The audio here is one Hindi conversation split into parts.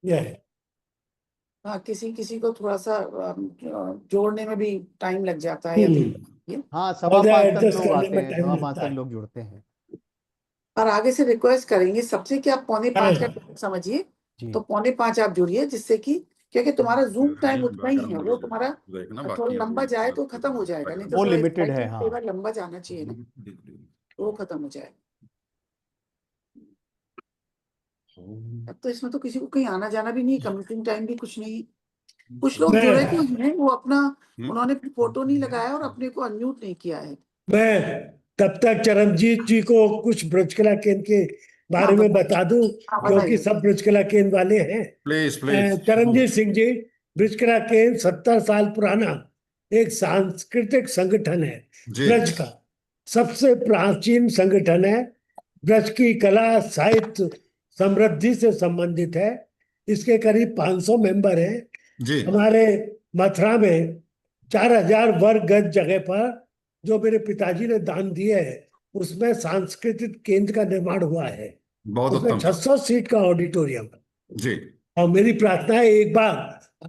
ये है। हाँ, किसी किसी को थोड़ा सा जोड़ने में भी टाइम लग जाता है या ये। हाँ, और 5:15 तक एडजस्ट लोग करने आते में हैं, टाइम 5:15 लगता तक है। लोग जुड़ते हैं। और आगे से रिक्वेस्ट करेंगे सबसे कि आप 4:45 का हाँ। टाइम समझिए, जी तो 4:45 आप जुड़िए, जिससे कि क्योंकि तुम्हारा जूम टाइम नहीं, उतना ही है, वो 11 तुम्हारा बजे देखना, थोड़ा बाकी लंबा अभी जाए तो बात खत्म हो जाएगा, नहीं तो वो थोड़ा लिमिटेड है। हाँ, थोड़ा लंबा जाना चाहिए ना, तो वो खत्म हो जाए। अब तो इसमें तो किसी को कहीं आना जाना भी नहीं, कम्यूटिंग टाइम भी कुछ नहीं। कुछ लोग जुड़े तो हैं, वो अपना उन्होंने फोटो नहीं लगाया और अपने को अनम्यूट नहीं किया है। मैं तब तक चरणजीत जी को कुछ ब्रजकला केंद्र के बारे में बता दूं, क्योंकि सब ब्रजकला केंद्र वाले हैं। Please please. चरणजीत सिंह जी, ब्रजकला केंद्र 70 साल पुराना एक सांस्कृतिक संगठन है। जी। ब्रज का सबसे प्राचीन संगठन है। ब्रज की कला साहित्य समृद्धि से संबंधित है। इसके करीब 500 मेंबर हैं। जी। हमारे मथुरा में 4000 वर्ग गज जगह पर जो मेरे पिताजी ने दान दिए है, उसमें सांस्कृतिक केंद्र का निर्माण हुआ है। बहुत उसमें उत्तम। 600 सीट का ऑडिटोरियम। जी। और मेरी प्रार्थना है एक बार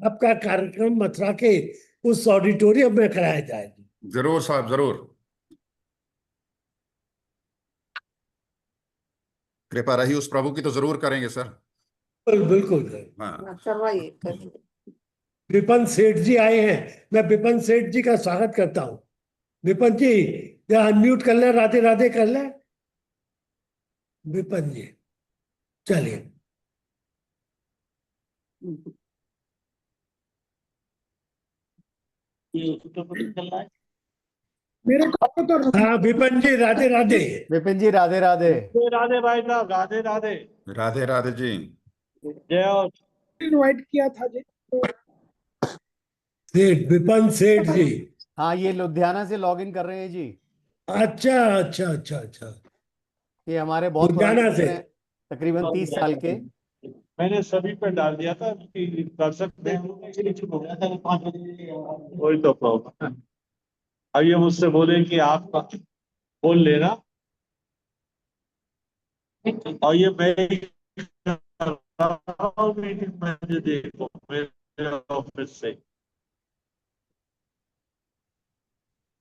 आपका कार्यक्रम मथुरा के उस ऑडिटोरियम में कराया जाए। जरूर साहब, जरूर। कृपा रही उस प्रभु की, तो जरूर करेंगे सर। बिल्कुल। हाँ। करवाइए करिए। विपन सेठ जी आए हैं, मैं विपन सेठ जी का स्वागत करता हूँ। विपन जी, या अनम्यूट कर ले, राधे राधे कर ले विपन जी। चलिए। मेरे को तो हाँ विपन जी, राधे राधे। विपिन जी राधे राधे। राधे भाई साहब, राधे राधे। राधे राधे जी। जय और इनवाइट किया था जी। सेठ विपन सेठ जी। हाँ, ये लुधियाना से लॉगिन कर रहे हैं जी। अच्छा अच्छा अच्छा अच्छा। ये हमारे बहुत पुराने लुधियाना से। मित्र हैं, तकरीबन 30 साल के। मैंने सभी पे डाल दिया था कि कर सकते हैं। वही तो प्रॉब्लम। अब ये मुझसे बोले कि आप बोल लेना, और ये मैं ही कर रहा हूँ मीटिंग में, जो देखो मेरे ऑफिस से।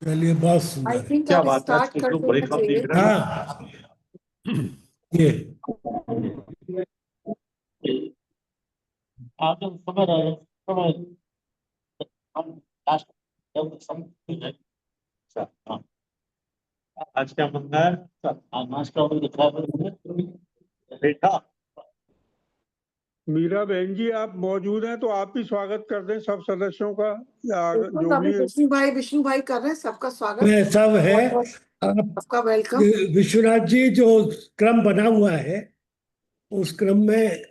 चलिए, बहुत आई सुंदर है। थिंक क्या अब बात है, स्टार्ट कर तो बड़े देना कम दिख चाहिए। रहे हैं। हाँ, ये आप लोग समझ रहे हैं, समझ हम लास्ट जब समझ सर। हाँ, आज क्या बनना है सर? आज नाश्ता और दिखा बेटा। मीरा बहन जी, आप मौजूद हैं तो आप भी स्वागत कर दें सब सदस्यों का, या बिल्कुल, जो अभी भी। विष्णु भाई कर रहे हैं, सबका स्वागत, में सब है। आप सबका वेलकम। विश्वनाथ जी, जो क्रम बना हुआ है उस क्रम में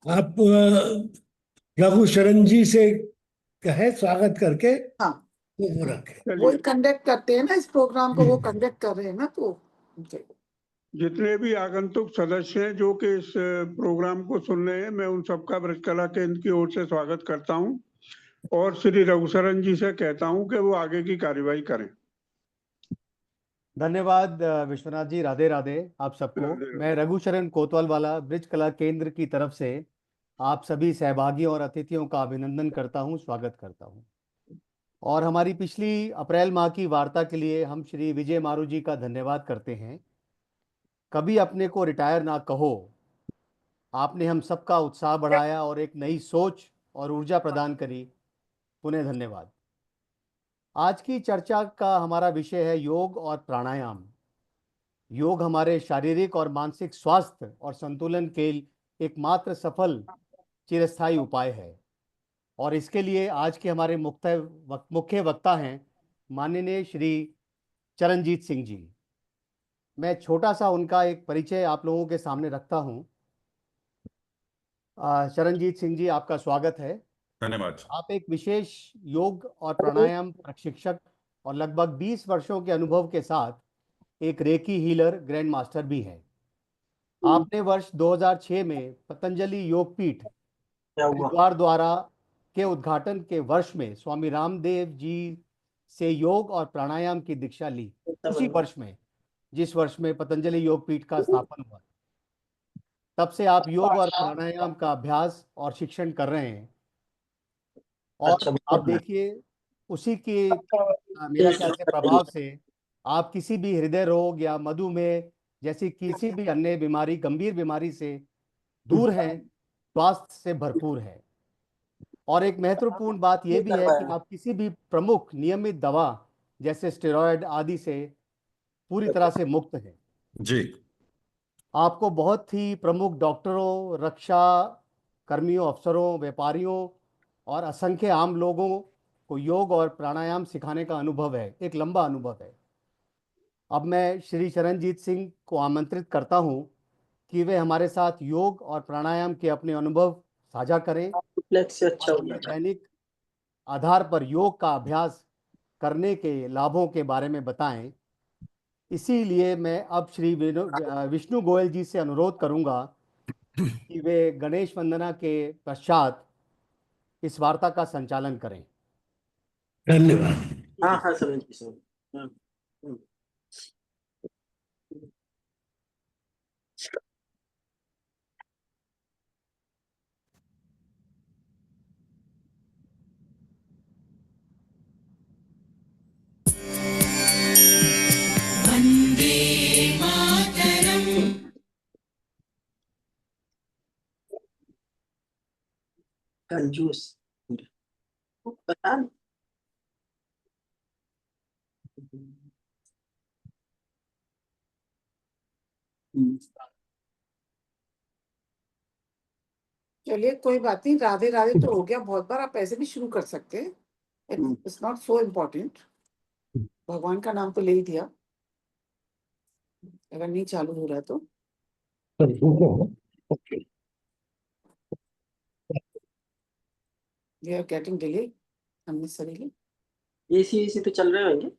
आप रघु शरण जी से कहे स्वागत करके हाँ, वो रखे। वो चलिए, कंडक्ट करते हैं ना इस प्रोग्राम को, वो कंडक्ट कर रहे हैं ना, तो जितने भी आगंतुक सदस्य हैं जो कि इस प्रोग्राम को सुन रहे हैं, मैं उन सबका ब्रजकला केंद्र की ओर से स्वागत करता हूं, और श्री रघुशरण जी से कहता हूं कि वो आगे की कार्यवाही करें। धन्यवाद विश्वनाथ जी, राधे राधे आप सबको। राधे राधे। मैं रघुशरण कोतवाल वाला ब्रिज कला केंद्र की तरफ से आप सभी सहभागियों और अतिथियों का अभिनंदन करता हूं, स्वागत करता हूं। और हमारी पिछली अप्रैल माह की वार्ता के लिए हम श्री विजय मारू जी का धन्यवाद करते हैं। कभी अपने को रिटायर ना कहो, आपने हम सबका उत्साह बढ़ाया और एक नई सोच और ऊर्जा प्रदान करी। पुनः धन्यवाद। आज की चर्चा का हमारा विषय है योग और प्राणायाम। योग हमारे शारीरिक और मानसिक स्वास्थ्य और संतुलन के एकमात्र सफल चिरस्थायी उपाय है। और इसके लिए आज के हमारे मुख्य वक्ता हैं माननीय श्री चरणजीत सिंह जी। मैं छोटा सा उनका एक परिचय आप लोगों के सामने रखता हूं। चरणजीत सिंह जी, आपका स्वागत है। धन्यवाद। आप एक विशेष योग और प्राणायाम प्रशिक्षक और लगभग 20 वर्षों के अनुभव के साथ एक रेकी हीलर ग्रैंड मास्टर भी हैं। आपने वर्ष 2006 में पतंजलि योगपीठ हरिद्वार द्वारा के उद्घाटन के वर्ष में स्वामी रामदेव जी से योग और प्राणायाम की दीक्षा ली। उसी वर्ष में, जिस वर्ष में पतंजलि योगपीठ का स्थापन हुआ। तब से आप योग और प्राणायाम का अभ्यास और शिक्षण कर रहे हैं। और अच्छा, आप देखिए उसी के मेरा ख्याल से प्रभाव से आप किसी भी हृदय रोग या मधुमेह जैसी किसी भी अन्य बीमारी, गंभीर बीमारी से दूर हैं, स्वास्थ्य से भरपूर है। और एक महत्वपूर्ण बात यह भी है कि आप किसी भी प्रमुख नियमित दवा जैसे स्टेरॉयड आदि से पूरी तरह से मुक्त हैं। जी। आपको बहुत ही प्रमुख डॉक्टरों, रक्षा कर्मियों, अफसरों, व्यापारियों और असंख्य आम लोगों को योग और प्राणायाम सिखाने का अनुभव है, एक लंबा अनुभव है। अब मैं श्री चरणजीत सिंह को आमंत्रित करता हूं कि वे हमारे साथ योग और प्राणायाम के अपने अनुभव साझा करें से अच्छा और हो हमें गया। दैनिक आधार पर योग का अभ्यास करने के लाभों के बारे में बताएं। इसीलिए मैं अब श्री विष्णु गोयल जी से अनुरोध करूंगा कि वे गणेश वंदना के पश्चात इस वार्ता का संचालन करें। धन्यवाद। हाँ हाँ, समझ गई, समझ गई। कंजूस पता नहीं। चलिए कोई बात नहीं, राधे राधे तो हो गया बहुत बार, आप ऐसे भी शुरू कर सकते हैं, इट्स नॉट सो इम्पोर्टेंट। भगवान का नाम तो ले ही दिया, अगर नहीं चालू हो रहा है तो we are getting delay unnecessarily. AC तो चल रहे होंगे।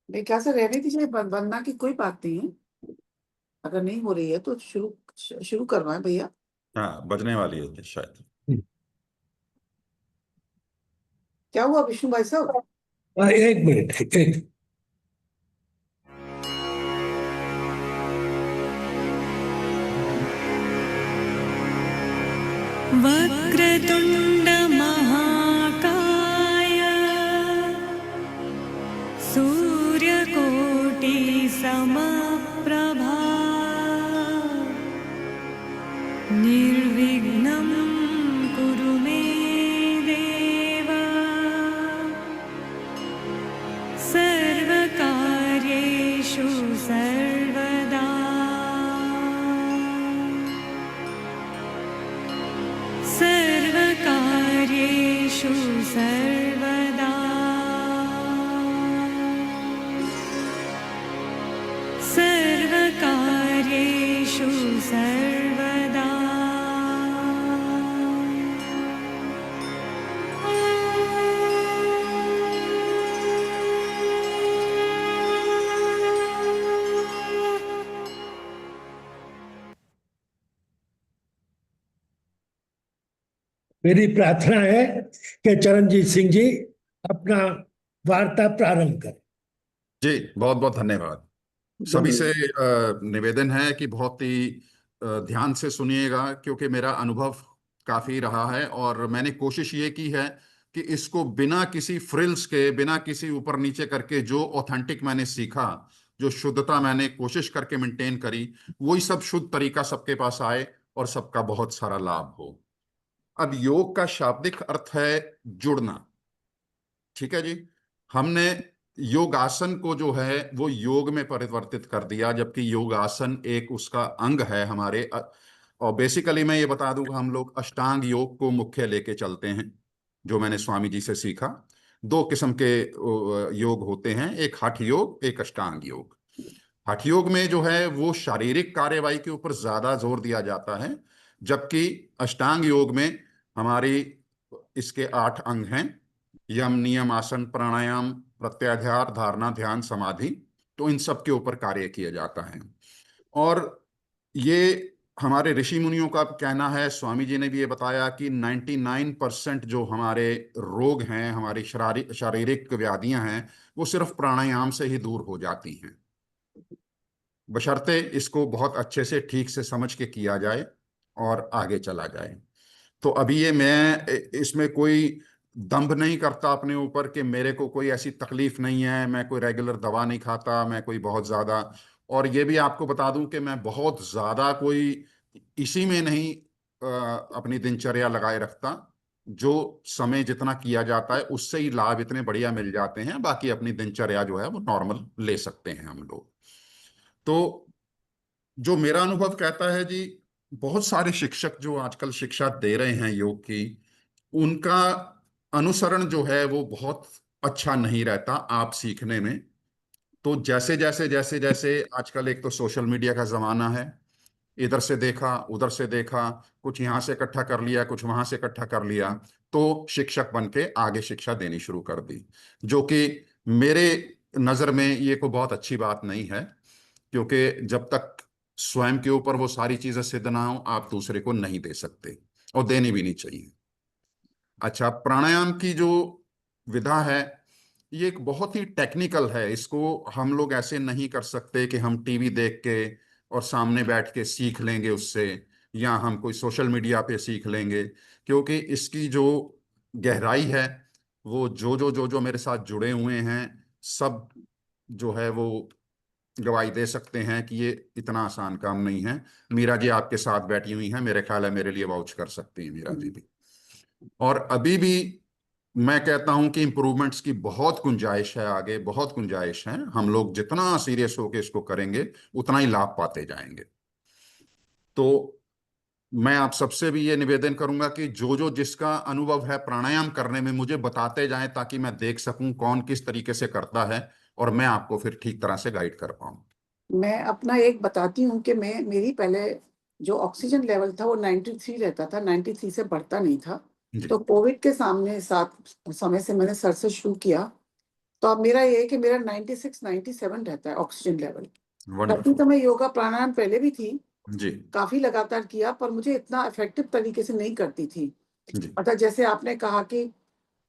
मेरे ख्याल से रहने दीजिए, बनना की कोई बात नहीं है। अगर नहीं हो रही है तो शुरू करवाएं भैया। हाँ, बजने वाली है शायद। क्या हुआ विष्णु भाई साहब? एक मिनट, एक वक्रतुण्ड महाकाय सूर्यकोटि समप्रभा निर्विघ्नं कुरु मे देव सर्वकार्येषु सर्वदा सर्वकार्येषु सर्वदा सर्वकार्येषु सर्वदा। मेरी प्रार्थना है कि चरणजीत सिंह जी अपना वार्ता प्रारंभ करें। जी, बहुत बहुत धन्यवाद। सभी से निवेदन है कि बहुत ही ध्यान से सुनिएगा, क्योंकि मेरा अनुभव काफी रहा है और मैंने कोशिश ये की है कि इसको बिना किसी फ्रिल्स के, बिना किसी ऊपर नीचे करके, जो ऑथेंटिक मैंने सीखा, जो शुद्धता मैंने कोशिश करके मेंटेन करी, वही सब शुद्ध तरीका सबके पास आए और सबका बहुत सारा लाभ हो। अब योग का शाब्दिक अर्थ है जुड़ना, ठीक है जी। हमने योगासन को जो है वो योग में परिवर्तित कर दिया, जबकि योगासन एक उसका अंग है हमारे। और बेसिकली मैं ये बता दूं, हम लोग अष्टांग योग को मुख्य लेके चलते हैं, जो मैंने स्वामी जी से सीखा। दो किस्म के योग होते हैं, एक हठ योग, एक अष्टांग योग। हठ योग में जो है वो शारीरिक कार्यवाही के ऊपर ज्यादा जोर दिया जाता है, जबकि अष्टांग योग में हमारी इसके 8 अंग हैं: यम, नियम, आसन, प्राणायाम, प्रत्याहार, धारणा, ध्यान, समाधि। तो इन सब के ऊपर कार्य किया जाता है। और ये हमारे ऋषि मुनियों का कहना है, स्वामी जी ने भी ये बताया कि 99% जो हमारे रोग हैं, हमारी शारीरिक व्याधियां हैं, वो सिर्फ प्राणायाम से ही दूर हो जाती हैं। बशर्ते इसको बहुत अच्छे से ठीक से समझ के किया जाए और आगे चला जाए। तो अभी ये मैं इसमें कोई दंभ नहीं करता अपने ऊपर कि मेरे को कोई ऐसी तकलीफ नहीं है, मैं कोई रेगुलर दवा नहीं खाता, मैं कोई बहुत ज्यादा, और ये भी आपको बता दूं कि मैं बहुत ज्यादा कोई इसी में नहीं अपनी दिनचर्या लगाए रखता। जो समय जितना किया जाता है उससे ही लाभ इतने बढ़िया मिल जाते हैं, बाकी अपनी दिनचर्या जो है वो नॉर्मल ले सकते हैं हम लोग। तो जो मेरा अनुभव कहता है जी, बहुत सारे शिक्षक जो आजकल शिक्षा दे रहे हैं योग की, उनका अनुसरण जो है वो बहुत अच्छा नहीं रहता आप सीखने में। तो जैसे जैसे जैसे जैसे आजकल एक तो सोशल मीडिया का जमाना है, इधर से देखा उधर से देखा, कुछ यहाँ से इकट्ठा कर लिया कुछ वहां से इकट्ठा कर लिया, तो शिक्षक बन के आगे शिक्षा देनी शुरू कर दी, जो कि मेरे नजर में ये कोई बहुत अच्छी बात नहीं है। क्योंकि जब तक स्वयं के ऊपर वो सारी चीजें सिद्ध ना हो, आप दूसरे को नहीं दे सकते और देनी भी नहीं चाहिए। अच्छा, प्राणायाम की जो विधा है ये एक बहुत ही टेक्निकल है। इसको हम लोग ऐसे नहीं कर सकते कि हम टीवी देख के और सामने बैठ के सीख लेंगे उससे, या हम कोई सोशल मीडिया पे सीख लेंगे, क्योंकि इसकी जो गहराई है वो जो मेरे साथ जुड़े हुए हैं सब जो है वो गवाही दे सकते हैं कि ये इतना आसान काम नहीं है। मीरा जी आपके साथ बैठी हुई हैं, मेरे ख्याल है मेरे लिए वाउच कर सकती हैं मीरा जी भी। और अभी भी मैं कहता हूं कि इंप्रूवमेंट्स की बहुत गुंजाइश है, आगे बहुत गुंजाइश है। हम लोग जितना सीरियस होकर इसको करेंगे उतना ही लाभ पाते जाएंगे। तो मैं आप सबसे भी ये निवेदन करूंगा कि जो जिसका अनुभव है प्राणायाम करने में मुझे बताते जाएं, ताकि मैं देख सकूं कौन किस तरीके से करता है और मैं आपको फिर ठीक तरह से गाइड कर पाऊं। मैं अपना एक बताती हूँ कि मेरी पहले जो ऑक्सीजन लेवल था वो 93 रहता था, 93 से बढ़ता नहीं था। जी। तो कोविड के समय से मैंने सर से शुरू किया, तो अब मेरा ये है कि मेरा 96 97 रहता है ऑक्सीजन लेवल। करती वंडरफुल। तो मैं योगा प्राणायाम पहले भी थी, जी काफी लगातार किया, पर मुझे इतना इफेक्टिव तरीके से नहीं करती थी। जी अतः जैसे आपने कहा कि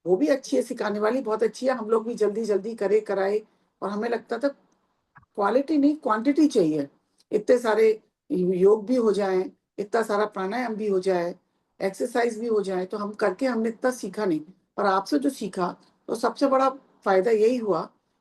वो भी अच्छी है, सिखाने वाली बहुत अच्छी है, हम लोग भी जल्दी जल्दी कराए, और हमें लगता था क्वालिटी नहीं क्वांटिटी चाहिए। इतने सारे योग भी हो जाए, इतना सारा प्राणायाम भी हो जाए, एक्सरसाइज भी हो जाए, तो हम करके हमने इतना सीखा नहीं। पर आपसे जो सीखा तो सबसे बड़ा फायदा यही हुआ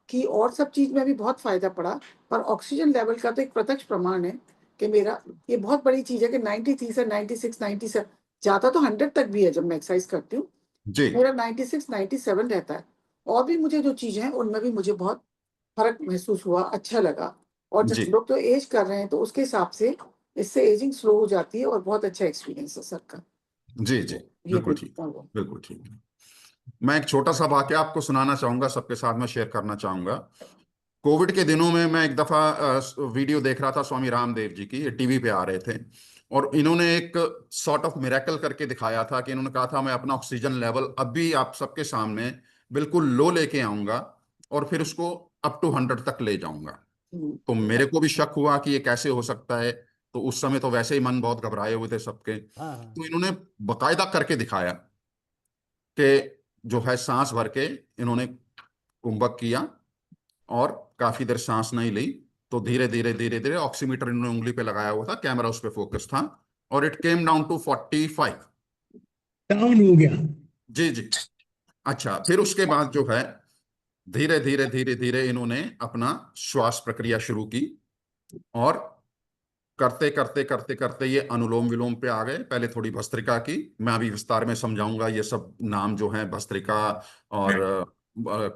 कि और सब चीज में भी बहुत फायदा पड़ा, पर ऑक्सीजन लेवल का तो एक प्रत्यक्ष प्रमाण है कि मेरा ये बहुत बड़ी चीज है कि 93 से 96 97 जाता तो 100 तक भी है जब मैं एक्सरसाइज करती हूँ। जी मेरा 96 97 रहता है। और भी मुझे जो चीजें हैं उनमें भी मुझे बहुत फर्क महसूस हुआ, अच्छा लगा। और जी जब लोग तो एज कर रहे हैं तो उसके हिसाब से इससे एजिंग स्लो हो जाती है, और बहुत अच्छा एक्सपीरियंस है सबका। जी जी ये बिल्कुल ठीक, देखता हूँ। बिल्कुल ठीक। मैं एक छोटा सा वाकया आपको सुनाना चाहूंगा, सबके साथ में शेयर करना चाहूंगा। कोविड के दिनों में मैं एक दफा वीडियो देख रहा था स्वामी रामदेव जी की, ये टीवी पे आ रहे थे, और इन्होंने एक सॉर्ट ऑफ मिरेकल करके दिखाया था कि इन्होंने कहा था मैं अपना ऑक्सीजन लेवल अभी आप सबके सामने बिल्कुल लो लेके आऊंगा और फिर उसको अप टू 100 तक ले जाऊंगा। तो मेरे को भी शक हुआ कि ये कैसे हो सकता है। तो उस समय तो वैसे ही मन बहुत घबराए हुए थे सबके, हाँ तो इन्होंने बकायदा करके दिखाया कि जो है सांस भर के इन्होंने कुंभक किया और काफी देर सांस नहीं ली, तो धीरे धीरे धीरे धीरे ऑक्सीमीटर इन्होंने उंगली पे लगाया हुआ था, कैमरा उस पे फोकस था, और it came down to 45। Down हो गया। जी जी। अच्छा, फिर उसके बाद जो है धीरे धीरे धीरे धीरे इन्होंने अपना श्वास प्रक्रिया शुरू की, और करते करते करते करते ये अनुलोम विलोम पे आ गए। पहले थोड़ी भस्त्रिका की, मैं अभी विस्तार में समझाऊंगा ये सब नाम जो है, भस्त्रिका और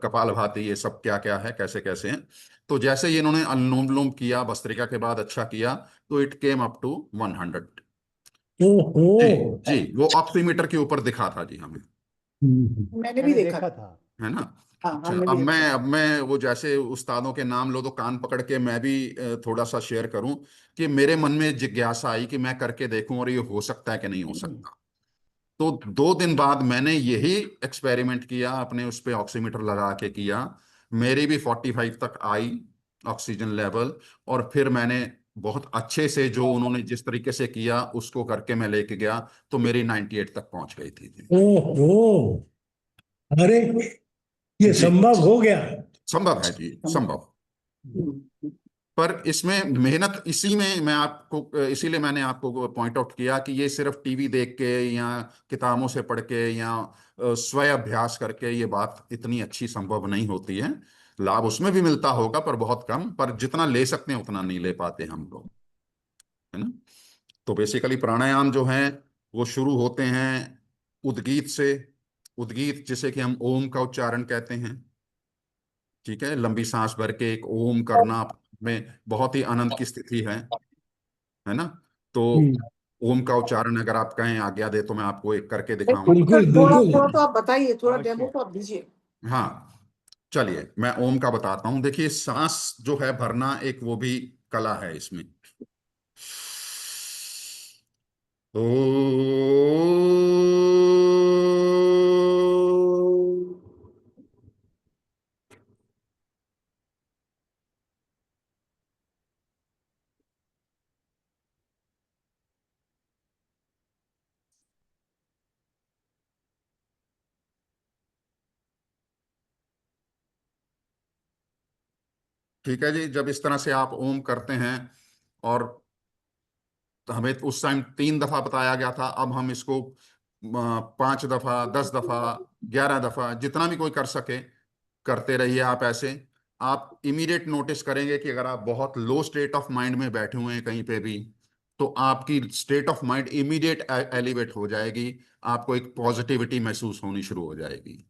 कपालभाति, ये सब क्या क्या है, कैसे कैसे हैं। तो जैसे ही इन्होंने अनुलोम विलोम किया भस्त्रिका के बाद, अच्छा किया, तो इट केम अप टू 100। ओहो। जी जी, वो ऑक्सीमीटर के ऊपर दिखा था जी हमें, मैंने भी मैंने देखा। देखा था। है ना। हाँ, अच्छा, हमने अब भी मैं देखा। अब मैं वो जैसे उस्तादों के नाम लो तो कान पकड़ के मैं भी थोड़ा सा शेयर करूं कि मेरे मन में जिज्ञासा आई कि मैं करके देखूं और ये हो सकता है कि नहीं हो सकता। तो 2 दिन बाद मैंने यही एक्सपेरिमेंट किया, अपने उस पे ऑक्सीमीटर लगा के किया, मेरी भी 45 तक आई ऑक्सीजन लेवल, और फिर मैंने बहुत अच्छे से जो उन्होंने जिस तरीके से किया उसको करके मैं लेके गया, तो मेरी 98 तक पहुंच गई थी जी। ओहो। अरे, ये जी संभव हो गया। संभव है जी, संभव। हम्म। पर इसमें मेहनत इसी में मैं आपको, इसीलिए मैंने आपको पॉइंट आउट किया कि ये सिर्फ टीवी देख के या किताबों से पढ़ के या स्वयं अभ्यास करके ये बात इतनी अच्छी संभव नहीं होती है। लाभ उसमें भी मिलता होगा पर बहुत कम, पर जितना ले सकते हैं उतना नहीं ले पाते हम लोग, है ना। तो बेसिकली प्राणायाम जो है वो शुरू होते हैं उद्गीत से। उद्गीत जिसे कि हम ओम का उच्चारण कहते हैं, ठीक है। लंबी सांस भर के एक ओम करना में बहुत ही आनंद की स्थिति है ना। तो हम्म, ओम का उच्चारण अगर आप कहें, आज्ञा दे, तो मैं आपको एक करके दिखाऊंगा। बिल्कुल थोड़ा बिल्कुल। थोड़ा तो आप बताइए, थोड़ा अवश्य। डेमो तो आप दीजिए। हाँ, चलिए मैं ओम का बताता हूं। देखिए, सांस जो है भरना एक वो भी कला है इसमें। ओ, ठीक है जी। जब इस तरह से आप ओम करते हैं, और तो हमें उस टाइम 3 दफा बताया गया था, अब हम इसको 5 दफा, 10 दफा, 11 दफा, जितना भी कोई कर सके करते रहिए आप ऐसे। आप इमीडिएट नोटिस करेंगे कि अगर आप बहुत लो स्टेट ऑफ माइंड में बैठे हुए हैं कहीं पे भी, तो आपकी state of mind immediate elevate हो जाएगी। आपको एक पॉजिटिविटी महसूस होनी शुरू हो जाएगी।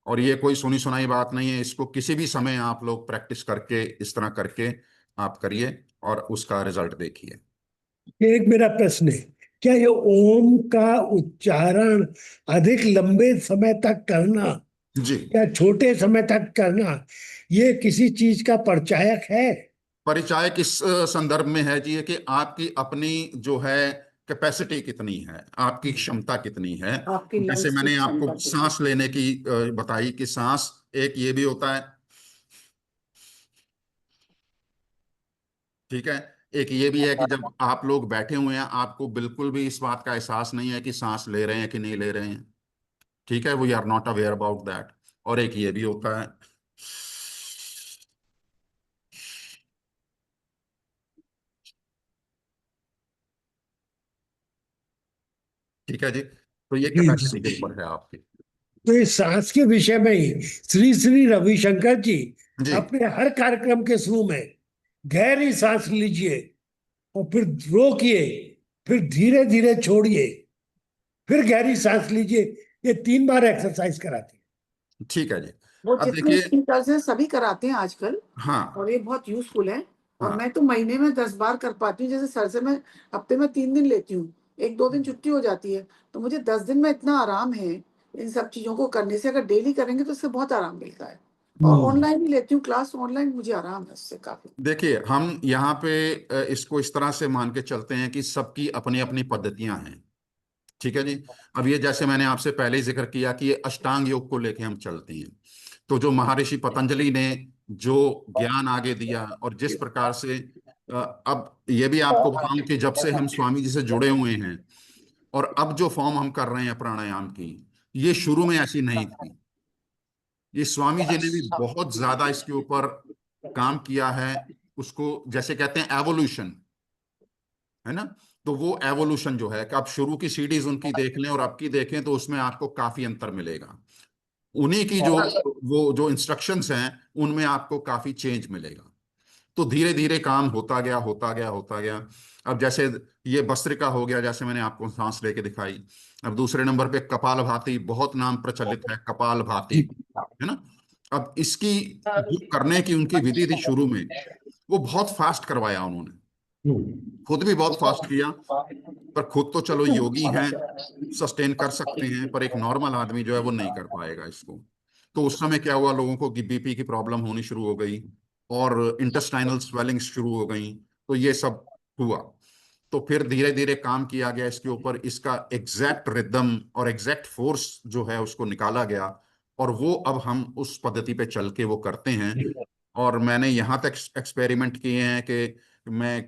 और ये कोई सुनी सुनाई बात नहीं है, इसको किसी भी समय आप लोग प्रैक्टिस करके, इस तरह करके आप करिए और उसका रिजल्ट देखिए। एक मेरा प्रश्न है, क्या ये ओम का उच्चारण अधिक लंबे समय तक करना जी। या छोटे समय तक करना, ये किसी चीज का परिचायक है? परिचायक किस संदर्भ में है जी? ये कि आपकी अपनी जो है कैपेसिटी कितनी है, आपकी क्षमता कितनी है। आपकी जैसे लंग्स की मैंने आपको क्षमता कितनी। सांस लेने की बताई कि सांस एक ये भी होता है, ठीक है। एक ये भी है कि जब आप लोग बैठे हुए हैं, आपको बिल्कुल भी इस बात का एहसास नहीं है कि सांस ले रहे हैं कि नहीं ले रहे हैं, ठीक है। We are not aware about that. और एक ये भी होता है, ठीक है जी। तो ये जी कैपेसिटी के जी। ऊपर है आपकी। तो इस सांस के विषय में ही श्री श्री रविशंकर जी जी। अपने हर कार्यक्रम के शुरू में गहरी सांस लीजिए और फिर रोकिए, फिर धीरे धीरे छोड़िए, फिर गहरी सांस लीजिए, ये 3 बार एक्सरसाइज कराती ठीक है जी। वो अब जितने देखिए, स्पीकर्स हैं सभी कराते हैं आजकल, हाँ और ये बहुत यूजफुल है। और हाँ, मैं तो महीने में 10 बार कर पाती हूँ। जैसे सर से मैं हफ्ते में 3 दिन लेती हूँ, 1-2 दिन छुट्टी हो जाती है, तो मुझे 10 दिन में इतना आराम है इन सब चीजों को करने से। अगर डेली करेंगे तो इससे बहुत आराम मिलता है। और है। ऑनलाइन भी लेती हूँ क्लास, ऑनलाइन मुझे आराम है उससे काफी। देखिए हम यहाँ पे इसको इस तरह से मान के चलते हैं कि सबकी अपनी अपनी पद्धतियां हैं, ठीक है जी। अब ये जैसे मैंने आपसे पहले ही जिक्र किया कि ये अष्टांग योग को लेके हम चलते हैं। तो जो महर्षि पतंजलि ने जो ज्ञान आगे दिया, और जिस प्रकार से अब ये भी आपको बताऊं कि जब से हम स्वामी जी से जुड़े हुए हैं, और अब जो फॉर्म हम कर रहे हैं प्राणायाम की, ये शुरू में ऐसी नहीं थी। ये स्वामी जी ने भी बहुत ज्यादा इसके ऊपर काम किया है। उसको जैसे कहते हैं एवोल्यूशन, है ना। तो वो एवोल्यूशन जो है कि आप शुरू की सीढ़ीज उनकी देख लें और अब की देखें, तो उसमें आपको काफी अंतर मिलेगा। उन्हीं की जो वो जो इंस्ट्रक्शंस हैं, उनमें आपको काफी चेंज मिलेगा। तो धीरे धीरे काम होता गया, होता गया, होता गया। अब जैसे ये भस्त्रिका हो गया, जैसे मैंने आपको सांस लेके दिखाई। अब दूसरे नंबर पे कपाल भाती, बहुत नाम प्रचलित है कपाल भाती, है ना। अब इसकी जो करने की उनकी विधि थी शुरू में, वो बहुत फास्ट करवाया उन्होंने, खुद भी बहुत फास्ट किया। पर खुद तो चलो योगी हैं, सस्टेन कर सकते हैं, पर एक नॉर्मल आदमी जो है वो नहीं कर पाएगा इसको। तो उस समय क्या हुआ, लोगों को बीपी की प्रॉब्लम होनी शुरू हो गई, और इंटेस्टाइनल स्वेलिंग शुरू हो गई। तो ये सब हुआ। तो फिर धीरे धीरे काम किया गया इसके ऊपर, इसका एग्जैक्ट रिदम और एग्जैक्ट फोर्स जो है उसको निकाला गया। और वो अब हम उस पद्धति पे चल के वो करते हैं। और मैंने यहाँ तक एक्सपेरिमेंट किए हैं कि मैं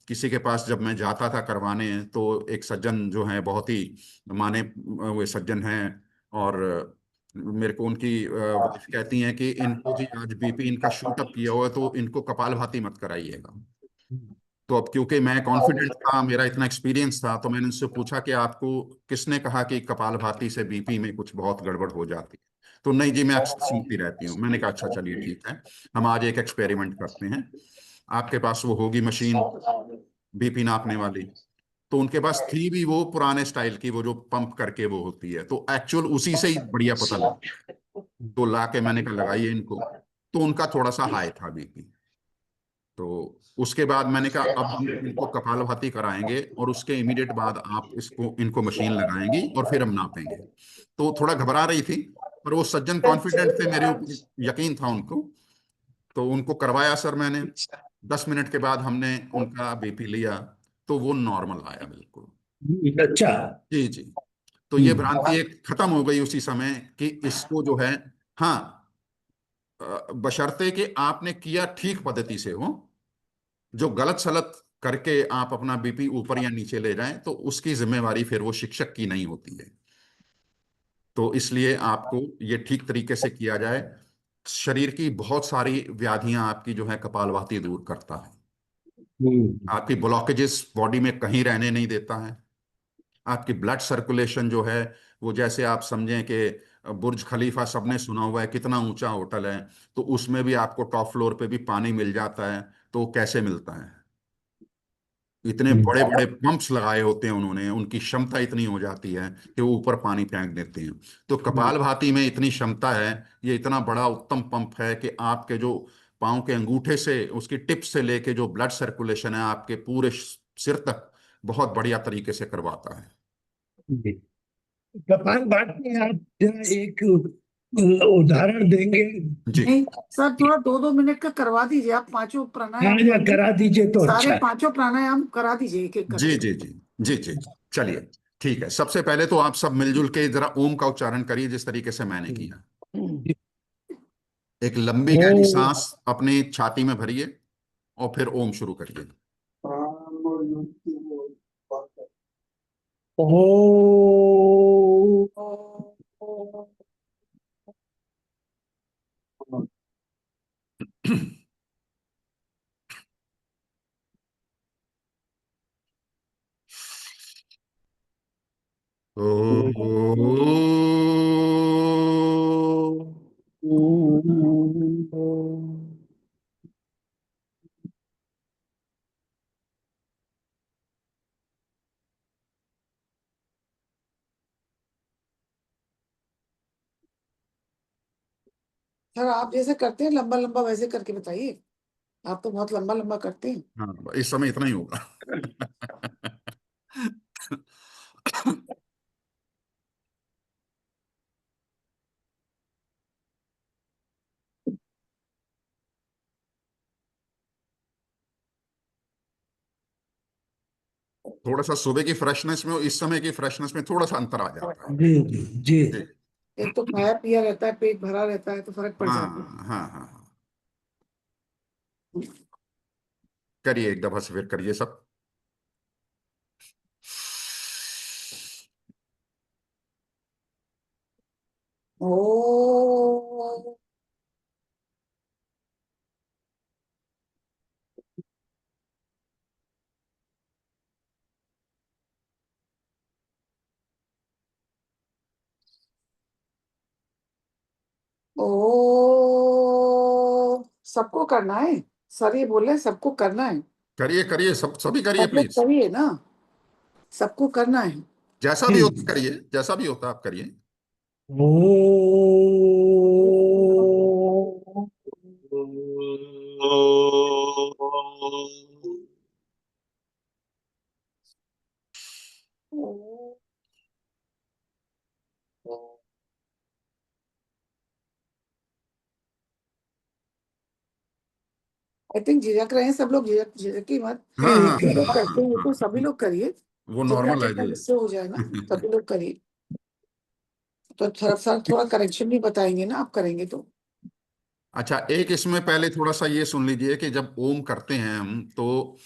किसी के पास जब मैं जाता था करवाने, तो एक सज्जन जो है बहुत ही माने हुए सज्जन हैं, और मेरे को उनकी वाइफ कहती हैं कि इनको जी आज बीपी इनका शूट अप किया हुआ है, तो इनको कपालभाति मत कराइएगा। तो अब क्योंकि मैं कॉन्फिडेंट था, मेरा इतना एक्सपीरियंस था, तो मैंने उनसे पूछा कि आपको किसने कहा कि कपालभाति से बीपी में कुछ बहुत गड़बड़ हो जाती है। तो नहीं जी, मैं अक्सर सुनती रहती हूँ। मैंने कहा अच्छा चलिए ठीक है, हम आज एक एक्सपेरिमेंट करते हैं। आपके पास वो होगी मशीन बीपी नापने वाली, तो उनके पास थी भी वो पुराने स्टाइल की, वो जो पंप करके वो होती है, तो एक्चुअल उसी से ही बढ़िया पता लगा। तो ला के मैंने कहा लगाइए इनको, तो उनका थोड़ा सा हाई था बीपी। तो उसके बाद मैंने कहा अब हम इनको कपालभाति कराएंगे और उसके इमीडिएट बाद आप इसको इनको मशीन लगाएंगी और फिर हम नापेंगे। तो थोड़ा घबरा रही थी, पर वो सज्जन कॉन्फिडेंट थे, मेरे ऊपर यकीन था उनको। तो उनको करवाया सर मैंने। 10 मिनट के बाद हमने उनका बीपी लिया, तो वो नॉर्मल आया बिल्कुल। अच्छा। जी जी। तो ये हम्म। भ्रांति एक खत्म हो गई उसी समय कि इसको जो है, हाँ, बशर्ते कि आपने किया ठीक पद्धति से हो। जो गलत सलत करके आप अपना बीपी ऊपर या नीचे ले जाएं, तो उसकी जिम्मेवारी फिर वो शिक्षक की नहीं होती है। तो इसलिए आपको ये ठीक तरीके से किया जाए। शरीर की बहुत सारी व्याधियां आपकी जो है कपालभाति दूर करता है। हम्म। आपकी ब्लॉकेजेस बॉडी में कहीं रहने नहीं देता है। आपकी ब्लड सर्कुलेशन जो है, वो जैसे आप समझें कि बुर्ज खलीफा सबने सुना हुआ है, कितना ऊंचा होटल है, तो उसमें भी आपको टॉप फ्लोर पे भी पानी मिल जाता है। तो कैसे मिलता है? इतने बड़े बड़े पंप्स लगाए होते हैं उन्होंने, उनकी क्षमता इतनी हो जाती है कि वो ऊपर पानी फेंक देते हैं। तो कपालभाति में इतनी क्षमता है, ये इतना बड़ा उत्तम पंप है कि आपके जो पाँव के अंगूठे से, उसकी टिप से लेके जो ब्लड सर्कुलेशन है आपके पूरे सिर तक बहुत बढ़िया तरीके से करवाता है। जी। कपालभाति आप जरा एक उदाहरण देंगे? जी नहीं सर, थोड़ा 2-2 मिनट का करवा दीजिए आप, पांचों हाँ प्राणायाम या करिए। करा दीजिए तो सारे अच्छा। 5 प्राणायाम करा दीजिए एक एक जी करके। जी जी जी जी। चलिए ठीक है, सबसे पहले तो आप सब मिलजुल के जरा ओम का उच्चारण करिए जिस तरीके से मैंने किया। एक लंबी गहरी ओ। सांस अपनी छाती में भरिए और फिर ओम शुरू करिए। ओ। सर आप जैसे करते हैं लंबा लंबा वैसे करके बताइए। आप तो बहुत लंबा लंबा करते हैं। हाँ, इस समय इतना ही होगा। थोड़ा सा सुबह की फ्रेशनेस में और इस समय की फ्रेशनेस में थोड़ा सा अंतर आ जाता है। जी जी जी। जी। एक तो खाया पिया रहता है, पेट भरा रहता है, तो फर्क पड़ हाँ जाता है। हाँ हाँ हाँ। करिए एक दफा से फिर करिए सब। ओ ओ सबको करना है सर, ये बोले सबको करना है। करिए करिए, सब सभी करिए सब लोग प्लीज। करिए ना, सबको करना है। जैसा भी होता करिए, जैसा भी होता आप करिए। ओ। आई थिंक झिझक रहे हैं सब लोग, झिझक झिझकी मत। हाँ हाँ ठीक जो है। लोग हाँ करते हाँ हैं तो हाँ। सभी लोग करिए। वो जितना नॉर्मल है जितना जी। जिससे हो जाए ना, सभी लोग करिए। तो थोड़ा सा थोड़ा करेक्शन भी बताएंगे ना आप, करेंगे तो। अच्छा, एक इसमें पहले थोड़ा सा ये सुन लीजिए कि जब ओम करते हैं हम, तो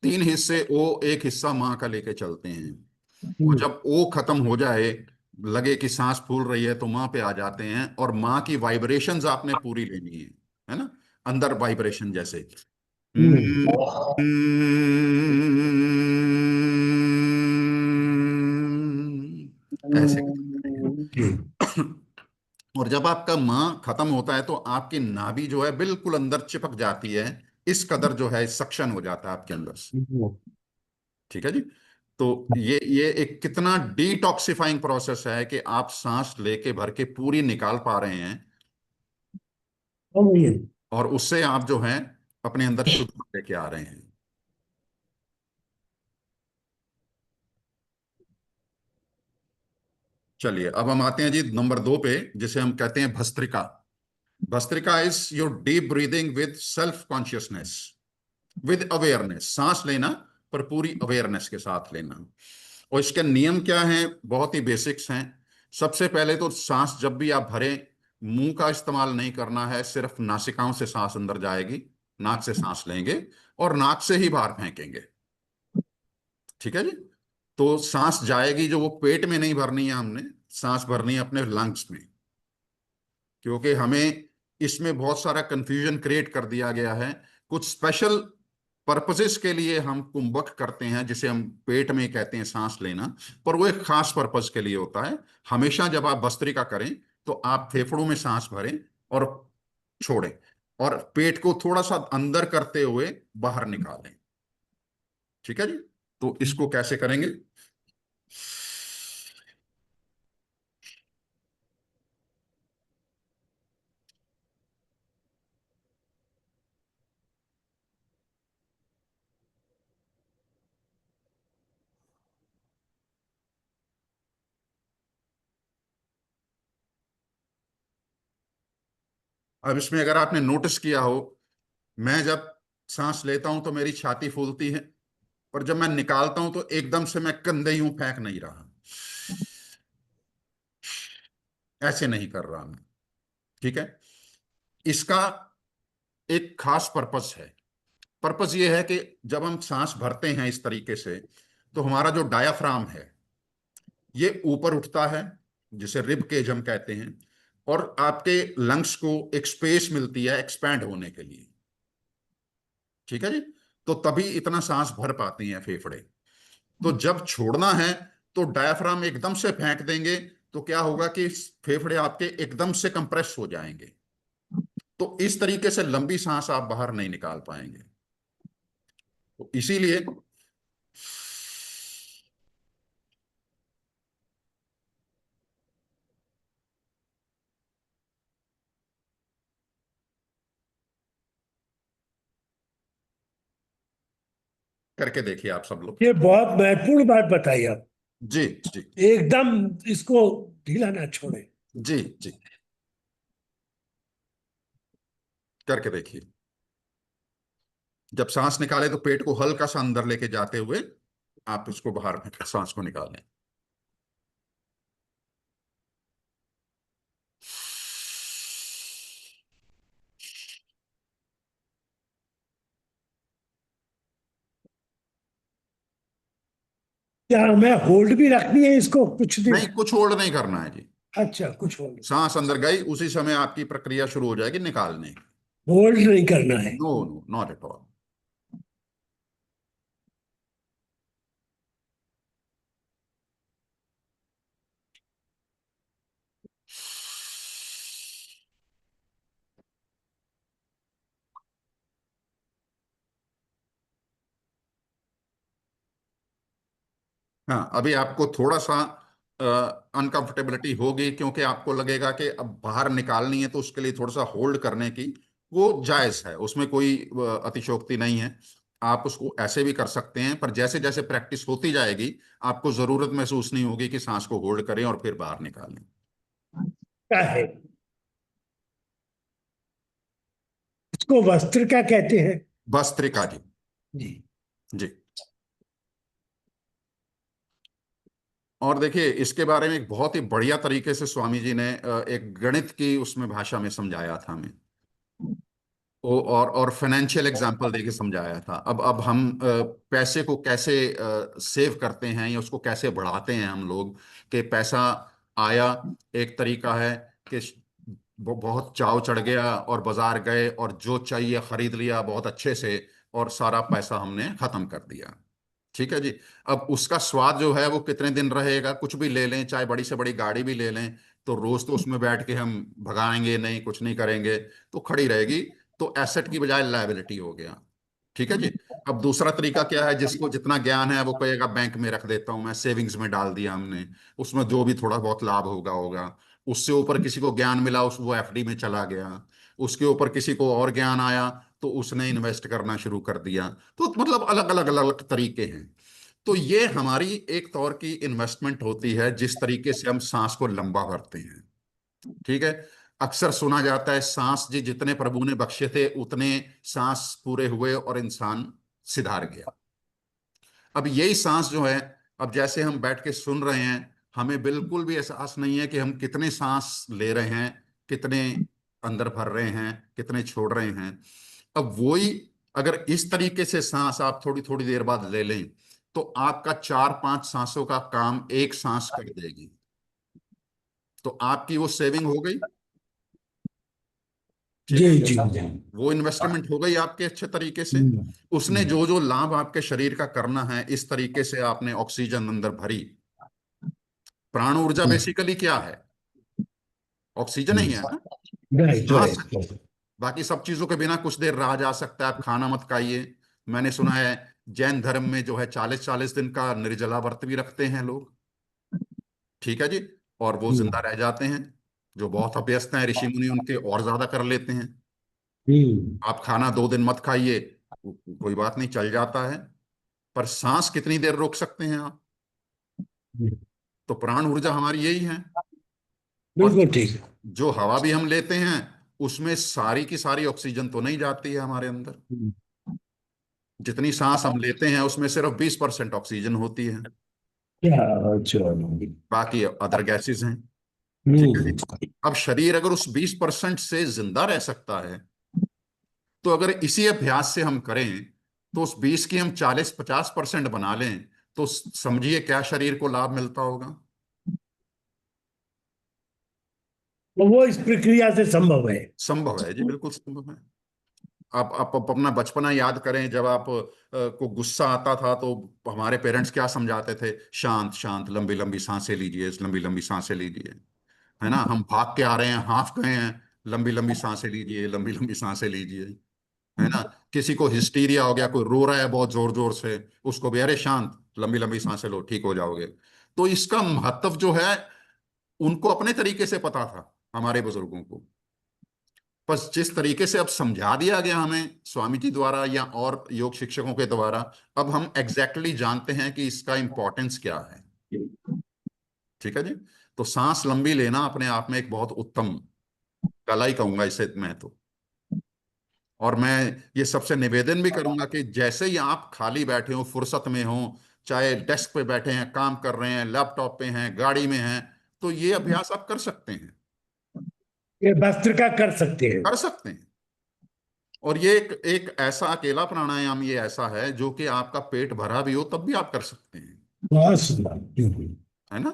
3 हिस्से ओ, एक हिस्सा माँ का लेके चलते हैं। और जब ओ खत्म हो जाए, लगे कि सांस फूल रही है तो माँ पे आ जाते हैं, और माँ की वाइब्रेशंस आपने पूरी लेनी है ना, अंदर वाइब्रेशन जैसे। ऐसे और जब आपका माँ खत्म होता है तो आपकी नाभि जो है बिल्कुल अंदर चिपक जाती है, इस कदर जो है सक्शन हो जाता है आपके अंदर से। ठीक है जी। तो ये एक कितना डिटॉक्सिफाइंग प्रोसेस है कि आप सांस लेके भर के पूरी निकाल पा रहे हैं, और उससे आप जो है अपने अंदर शुद्ध लेके आ रहे हैं। चलिए अब हम आते हैं जी नंबर 2 पे, जिसे हम कहते हैं bhastrika. Bhastrika is your deep breathing with self consciousness, with awareness. सांस लेना पर पूरी अवेयरनेस के साथ लेना। और इसके नियम क्या हैं? बहुत ही बेसिक्स हैं। सबसे पहले तो सांस जब भी आप भरें, मुंह का इस्तेमाल नहीं करना है, सिर्फ नासिकाओं से सांस अंदर जाएगी, नाक से सांस लेंगे और नाक से ही बाहर फेंकेंगे। ठीक है जी। तो सांस जाएगी जो, वो पेट में नहीं भरनी है, हमने सांस भरनी है अपने लंग्स में। क्योंकि हमें इसमें बहुत सारा कंफ्यूजन क्रिएट कर दिया गया है। कुछ स्पेशल पर्पसेस के लिए हम कुंभक करते हैं, जिसे हम पेट में कहते हैं सांस लेना, पर वो एक खास पर्पस के लिए होता है। हमेशा जब आप भस्त्रिका करें तो आप फेफड़ों में सांस भरें और छोड़ें, और पेट को थोड़ा सा अंदर करते हुए बाहर निकालें। ठीक है जी। तो इसको कैसे करेंगे? अब इसमें अगर आपने नोटिस किया हो, मैं जब सांस लेता हूं तो मेरी छाती फूलती है, और जब मैं निकालता हूं तो एकदम से मैं कंधे यूं फेंक नहीं रहा, ऐसे नहीं कर रहा मैं। ठीक है। इसका एक खास पर्पस है। पर्पस ये है कि जब हम सांस भरते हैं इस तरीके से, तो हमारा जो डायाफ्राम है ये ऊपर उठता है, जिसे रिब केज हम कहते हैं, और आपके लंग्स को एक स्पेस मिलती है एक्सपैंड होने के लिए। ठीक है जी। तो तभी इतना सांस भर पाती हैं फेफड़े। तो जब छोड़ना है तो डायाफ्राम एकदम से फेंक देंगे, तो क्या होगा कि फेफड़े आपके एकदम से कंप्रेस हो जाएंगे। तो इस तरीके से लंबी सांस आप बाहर नहीं निकाल पाएंगे। तो इसीलिए करके देखिए आप सब लोग। ये बहुत महत्वपूर्ण बात बताई आप। जी जी एकदम इसको ढीला ना छोड़े। जी जी, करके देखिए। जब सांस निकाले तो पेट को हल्का सा अंदर लेके जाते हुए आप इसको बाहर में सांस को निकालें। क्या हमें होल्ड भी रखनी है इसको कुछ नहीं, दिन? कुछ होल्ड नहीं करना है जी। अच्छा, कुछ होल्ड, सांस अंदर गई, उसी समय आपकी प्रक्रिया शुरू हो जाएगी निकालने की। होल्ड नहीं करना है। No no, not at all. हाँ, अभी आपको थोड़ा सा अनकंफर्टेबिलिटी होगी, क्योंकि आपको लगेगा कि अब बाहर निकालनी है, तो उसके लिए थोड़ा सा होल्ड करने की वो जायज है, उसमें कोई अतिशयोक्ति नहीं है। आप उसको ऐसे भी कर सकते हैं, पर जैसे जैसे प्रैक्टिस होती जाएगी आपको जरूरत महसूस नहीं होगी कि सांस को होल्ड करें और फिर बाहर निकालें। क्या है इसको? वस्त्र क्या कहते हैं? भस्त्रिका जी। जी। जी। और देखिए, इसके बारे में एक बहुत ही बढ़िया तरीके से स्वामी जी ने एक गणित की उसमें भाषा में समझाया था हमें। और फाइनेंशियल एग्जाम्पल देके समझाया था। अब हम पैसे को कैसे सेव करते हैं या उसको कैसे बढ़ाते हैं हम लोग, कि पैसा आया, एक तरीका है कि बहुत चाव चढ़ गया और बाजार गए और जो चाहिए खरीद लिया बहुत अच्छे से, और सारा पैसा हमने खत्म कर दिया। ठीक है जी। अब उसका स्वाद जो है वो कितने दिन रहेगा? कुछ भी ले लें, चाहे बड़ी से बड़ी गाड़ी भी ले लें, तो रोज तो उसमें बैठ के हम भगाएंगे नहीं, कुछ नहीं करेंगे, तो खड़ी रहेगी। तो एसेट की बजाय लायबिलिटी हो गया। ठीक है जी। अब दूसरा तरीका क्या है? जिसको जितना ज्ञान है वो कहेगा बैंक में रख देता हूं मैं, सेविंग्स में डाल दिया हमने, उसमें जो भी थोड़ा बहुत लाभ होगा होगा। उससे ऊपर किसी को ज्ञान मिला, उस वो एफडी में चला गया। उसके ऊपर किसी को और ज्ञान आया तो उसने इन्वेस्ट करना शुरू कर दिया। तो मतलब अलग अलग तरीके हैं। तो ये हमारी एक तौर की इन्वेस्टमेंट होती है, जिस तरीके से हम सांस को लंबा भरते हैं। ठीक है। अक्सर सुना जाता है सांस जी जितने प्रभु ने बख्शे थे उतने सांस पूरे हुए और इंसान सिधार गया। अब यही सांस जो है, अब जैसे हम बैठ के सुन रहे हैं, हमें बिल्कुल भी एहसास नहीं है कि हम कितने सांस ले रहे हैं, कितने अंदर भर रहे हैं, कितने छोड़ रहे हैं। अब वही अगर इस तरीके से सांस आप थोड़ी थोड़ी देर बाद ले लें, तो आपका 4-5 सांसों का काम एक सांस कर देगी। तो आपकी वो सेविंग हो गई। ठीक जी है। जी जी। वो इन्वेस्टमेंट हो गई आपके अच्छे तरीके से। उसने हम्म। जो जो लाभ आपके शरीर का करना है, इस तरीके से आपने ऑक्सीजन अंदर भरी। प्राण ऊर्जा बेसिकली क्या है? ऑक्सीजन ही है ना। राइट सांस। राइट। बाकी सब चीजों के बिना कुछ देर रहा जा सकता है, आप खाना मत खाइए। मैंने सुना है जैन धर्म में जो है 40-40 दिन का निर्जला व्रत भी रखते हैं लोग। ठीक है जी। और वो जिंदा रह जाते हैं। जो बहुत अभ्यस्त हैं ऋषि मुनि, उनके और ज्यादा कर लेते हैं। हम्म। आप खाना 2 दिन मत खाइए, कोई बात नहीं, चल जाता है। पर सांस कितनी देर रोक सकते हैं आप? तो प्राण ऊर्जा हमारी यही है। और बिल्कुल ठीक। जो हवा भी हम लेते हैं उसमें सारी की सारी ऑक्सीजन तो नहीं जाती है हमारे अंदर। जितनी सांस हम लेते हैं उसमें सिर्फ 20% ऑक्सीजन होती है, क्या? अच्छा। बाकी अदर गैसेस हैं। ठीक है हम्म। जी। अब शरीर अगर उस 20% से जिंदा रह सकता है, तो अगर इसी अभ्यास से हम करें तो उस 20 की हम 40-50% बना लें, तो समझिए क्या शरीर को लाभ मिलता होगा। तो वो इस प्रक्रिया से संभव है। संभव है जी, बिल्कुल संभव है। आप अपना बचपना याद करें, जब आप को गुस्सा आता था तो हमारे पेरेंट्स क्या समझाते थे? शांत शांत, लंबी लंबी सांसें लीजिए, लंबी लंबी सांसें लीजिए। है ना। हम भाग के आ रहे हैं, हाफ गए हैं, लंबी लंबी सांसें लीजिए, लंबी लंबी सांसें लीजिए। है ना। किसी को हिस्टीरिया हो गया, कोई रो रहा है बहुत जोर जोर से, उसको भी अरे शांत, लंबी लंबी सांसें लो, ठीक हो जाओगे। तो इसका महत्व जो है उनको अपने तरीके से पता था, हमारे बुजुर्गों को। बस जिस तरीके से अब समझा दिया गया हमें स्वामी जी द्वारा या और योग शिक्षकों के द्वारा, अब हम एग्जैक्टली जानते हैं कि इसका इंपॉर्टेंस क्या है। ठीक है जी। तो सांस लंबी लेना अपने आप में एक बहुत उत्तम कला ही कहूंगा इसे मैं तो। और मैं ये सबसे निवेदन भी करूंगा कि जैसे ही आप खाली बैठे हो, फुर्सत में हो, चाहे डेस्क पे बैठे हैं, काम कर रहे हैं, लैपटॉप पे हैं, गाड़ी में हैं, तो ये अभ्यास आप कर सकते हैं। ये भस्त्रिका कर सकते हैं। कर सकते हैं। और ये एक ऐसा अकेला प्राणायाम ये ऐसा है जो कि आपका पेट भरा भी हो तब भी आप कर सकते हैं। बहुत सुंदर। है ना।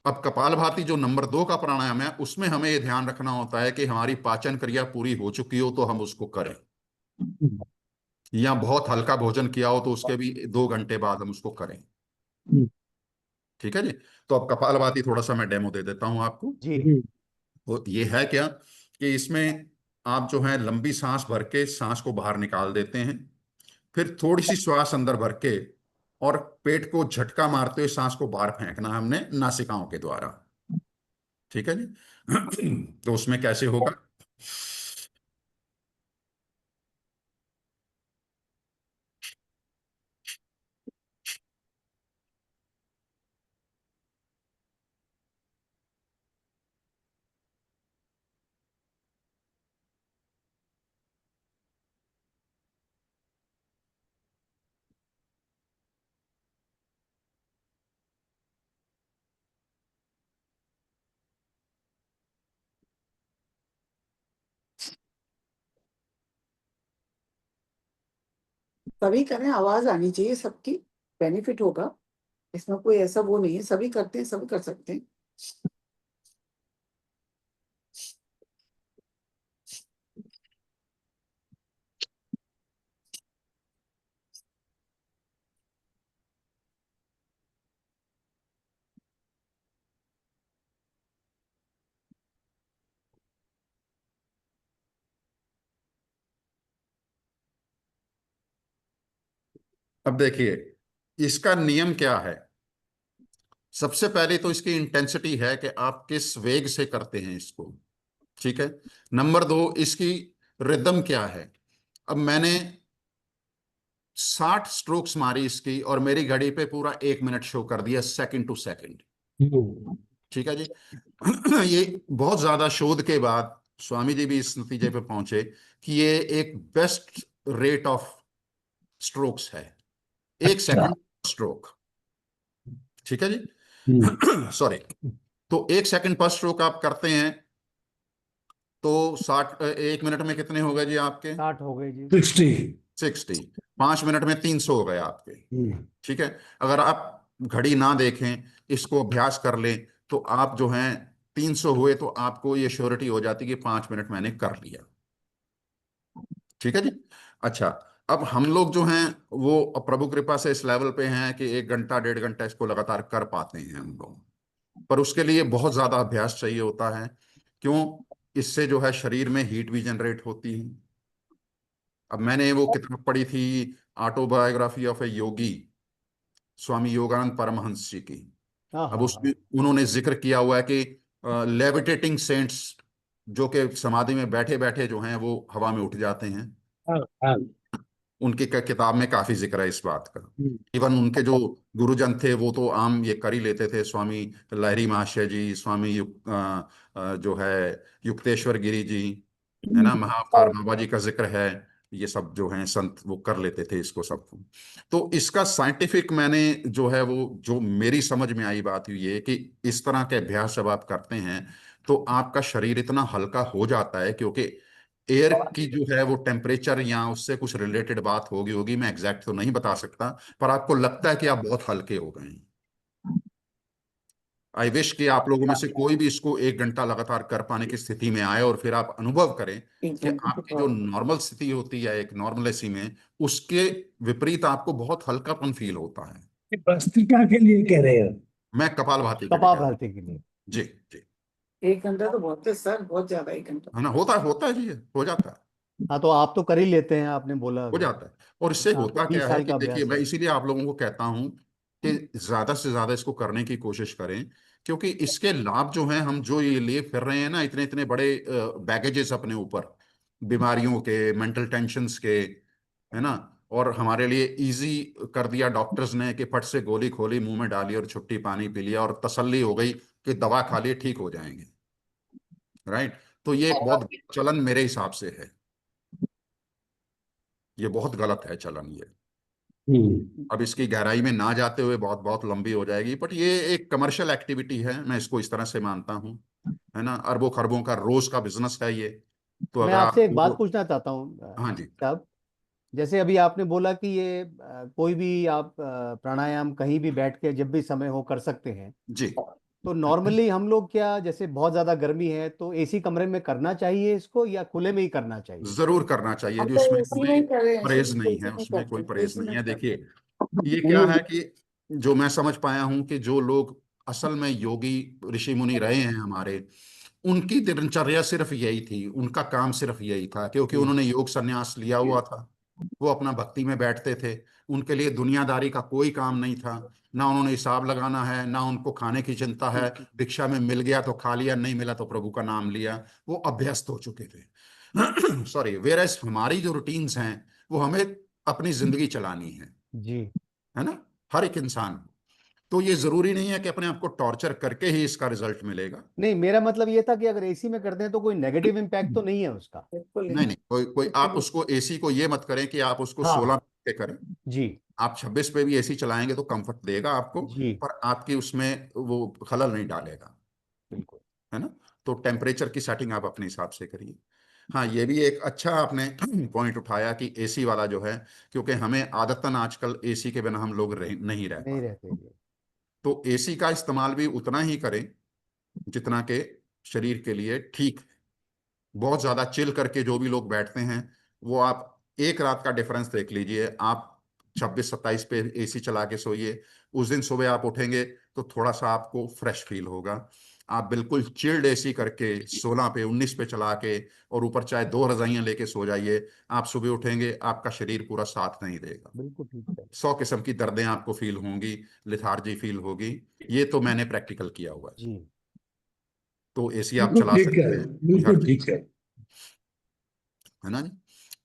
अब कपालभाति जो नंबर 2 का प्राणायाम है, उसमें हमें ये ध्यान रखना होता है कि हमारी पाचन क्रिया पूरी हो चुकी हो तो हम उसको करें, या बहुत हल्का भोजन किया हो तो उसके भी 2 घंटे बाद हम उसको करें। ठीक है जी। तो अब कपालभाति थोड़ा सा मैं डेमो दे देता हूं आपको। जी। वो ये है क्या कि इसमें आप जो है लंबी सांस भर के सांस को बाहर निकाल देते हैं, फिर थोड़ी सी श्वास अंदर भर के और पेट को झटका मारते हुए सांस को बाहर फेंकना है हमने नासिकाओं के द्वारा। ठीक है जी। तो उसमें कैसे होगा? सभी करें, आवाज आनी चाहिए सबकी, बेनिफिट होगा। इसमें कोई ऐसा वो नहीं है, सभी करते हैं, सभी कर सकते हैं। अब देखिए, इसका नियम क्या है। सबसे पहले तो इसकी इंटेंसिटी है कि आप किस वेग से करते हैं इसको, ठीक है। नंबर 2, इसकी रिदम क्या है। अब मैंने 60 स्ट्रोक्स मारी इसकी और मेरी घड़ी पे पूरा 1 मिनट शो कर दिया, सेकंड टू सेकंड, ठीक है जी। ये बहुत ज्यादा शोध के बाद स्वामी जी भी इस नतीजे पे पहुंचे कि ये एक बेस्ट रेट ऑफ स्ट्रोक्स है, 1 सेकंड स्ट्रोक, ठीक है जी। सॉरी। तो 1 सेकंड पर स्ट्रोक आप करते हैं तो 1 मिनट में कितने हो गए जी आपके? 60 हो गए जी। 60। 5 मिनट में 300 हो गए आपके, ठीक है। अगर आप घड़ी ना देखें, इसको अभ्यास कर लें, तो आप जो हैं 300 हुए तो आपको ये श्योरिटी हो जाती कि 5 मिनट मैंने कर लिया, ठीक है जी। अच्छा, अब हम लोग जो हैं वो प्रभु कृपा से इस लेवल पे हैं कि 1 घंटा 1.5 घंटा इसको लगातार कर पाते हैं हम लोग, पर उसके लिए बहुत ज्यादा अभ्यास चाहिए होता है। क्यों? इससे जो है शरीर में हीट भी जनरेट होती है। अब मैंने वो किताब पढ़ी थी, ऑटोबायोग्राफी ऑफ ए योगी, स्वामी योगानंद परमहंस जी की। हाँ अब हाँ उसमें उन्होंने जिक्र किया हुआ है कि लेविटेटिंग सेंट्स जो कि समाधि में बैठे बैठे जो हैं वो हवा में उठ जाते हैं, हाँ। उनकी किताब में काफी जिक्र है इस बात का। इवन उनके जो गुरुजन थे वो तो आम ये कर ही लेते थे, स्वामी लहरी महाशय जी, स्वामी जो है युक्तेश्वर गिरी जी, है ना, महाअवतार बाबा जी का जिक्र है, ये सब जो हैं संत वो कर लेते थे इसको सबको। तो इसका साइंटिफिक मैंने जो है वो जो मेरी समझ में आई बात हुई है कि इस तरह के अभ्यास जब आप करते हैं तो आपका शरीर इतना हल्का हो जाता है, क्योंकि एयर की जो है वो टेम्परेचर या उससे कुछ रिलेटेड बात होगी मैं एग्जैक्ट तो नहीं बता सकता, पर आपको लगता है कि आप बहुत हल्के हो गए हैं। आई विश कि आप लोगों में से कोई भी इसको 1 घंटा लगातार कर पाने की स्थिति में आए और फिर आप अनुभव करें कि आपकी जो नॉर्मल स्थिति होती है एक नॉर्मलेसी में, उसके विपरीत आपको बहुत हल्कापन फील होता है। ये भस्त्रिका के लिए कह रहे हो? मैं कपालभाति के लिए कपाल कह रहा भाती के लिए। हूं। जी जी। 1 घंटा तो बहुत है सर, बहुत ज्यादा 1 घंटा। है ना, होता है जी, ये हो जाता है, हाँ तो आप तो कर ही लेते हैं, आपने बोला हो अभी। जाता है। और इससे आपको होता 30 क्या है साल कि का देखिए, अभ्यास मैं है। इसीलिए आप लोगों को कहता हूं कि ज्यादा से ज्यादा इसको करने की कोशिश करें, क्योंकि इसके लाभ जो हैं, हम जो ये लिए फिर रहे हैं ना, इतने इतने बड़े बैगेजेस अपने ऊपर, बीमारियों के, मेंटल टेंशन्स के, है ना, और हमारे लिए इजी कर दिया डॉक्टर्स ने कि फट से गोली खोली, मुंह में डाली और छुट्टी, पानी पी लिया और तसल्ली हो गई कि दवा खा लिए ठीक हो जाएंगे, राइट। तो ये एक बहुत चलन मेरे हिसाब से है, ये बहुत गलत है चलन ये। अब इसकी गहराई में ना जाते हुए बहुत बहुत लंबी हो जाएगी, बट ये एक कमर्शियल एक्टिविटी है, मैं इसको इस तरह से मानता हूँ, है ना। अरबों खरबों का रोज का बिजनेस है ये। तो मैं अगर आपसे एक बात आप, पूछना चाहता हूँ हाँ जी साहब। जैसे अभी आपने बोला कि ये कोई भी आप प्राणायाम कहीं भी बैठ के जब भी समय हो कर सकते हैं, जी, तो नॉर्मली हम लोग क्या, जैसे बहुत ज्यादा गर्मी है तो एसी कमरे में करना चाहिए इसको या खुले में ही करना चाहिए? जरूर करना चाहिए हम जो, तो इसमें एसी कोई में कर रहे हैं सर, परहेज नहीं एसी है, में उसमें कोई करते हैं, परहेज एसी नहीं में है। करते देखिए, हैं। ये क्या है कि जो मैं समझ पाया हूं कि जो लोग असल में योगी ऋषि मुनि रहे हैं हमारे, उनकी दिनचर्या सिर्फ यही थी, उनका काम सिर्फ यही था, क्योंकि उन्होंने योग संन्यास लिया हुआ था, वो अपना भक्ति में बैठते थे, उनके लिए दुनियादारी का कोई काम नहीं था, ना उन्होंने हिसाब लगाना है, ना उनको खाने की चिंता है, भिक्षा में मिल गया तो खा लिया, नहीं मिला तो प्रभु का नाम लिया, वो अभ्यस्त हो चुके थे। सॉरी, वेरएस हमारी जो रूटीन्स हैं वो हमें अपनी जिंदगी चलानी जी। है ना, हर एक इंसान को। तो ये जरूरी नहीं है कि अपने आप को टॉर्चर करके ही इसका रिजल्ट मिलेगा। नहीं, मेरा मतलब ये था कि अगर एसी में करते हैं तो कोई नेगेटिव इम्पैक्ट तो नहीं है उसका? बिल्कुल नहीं नहीं। नहीं, कोई कोई आप उसको एसी को ये मत करें कि आप उसको हाँ। 16 पे करें। जी। आप 26 पे भी एसी चलाएंगे तो कंफर्ट देगा आपको, जी। पर आपकी उसमें वो खलल नहीं डालेगा, बिल्कुल। है ना। तो टेम्परेचर की सेटिंग आप अपने हिसाब से करिए। हाँ, ये भी एक अच्छा आपने पॉइंट उठाया कि एसी वाला जो है, क्योंकि हमें आदतन आजकल एसी के बिना हम लोग नहीं रह नहीं पाते, रहते ये। तो एसी का इस्तेमाल भी उतना ही करें जितना के शरीर के लिए ठीक है। बहुत ज्यादा चिल करके जो भी लोग बैठते हैं, वो आप एक रात का डिफरेंस देख लीजिए, आप 26-27 पे एसी चला के सोइए, उस दिन सुबह आप उठेंगे तो थोड़ा सा आपको फ्रेश फील होगा। आप बिल्कुल चिल्ड एसी करके 16 पे 19 पे चला के और ऊपर चाहे 2 रजाइयां लेके सो जाइए, आप सुबह उठेंगे आपका शरीर पूरा साथ नहीं देगा। बिल्कुल ठीक है। 100 किस्म की दर्दें आपको फील होंगी, लिथार्जी फील होगी। ये तो मैंने प्रैक्टिकल किया हुआ है। जी तो एसी आप बिल्कुल चला ठीक सकते है, हैं, बिल्कुल हर ठीक है। है ना जी।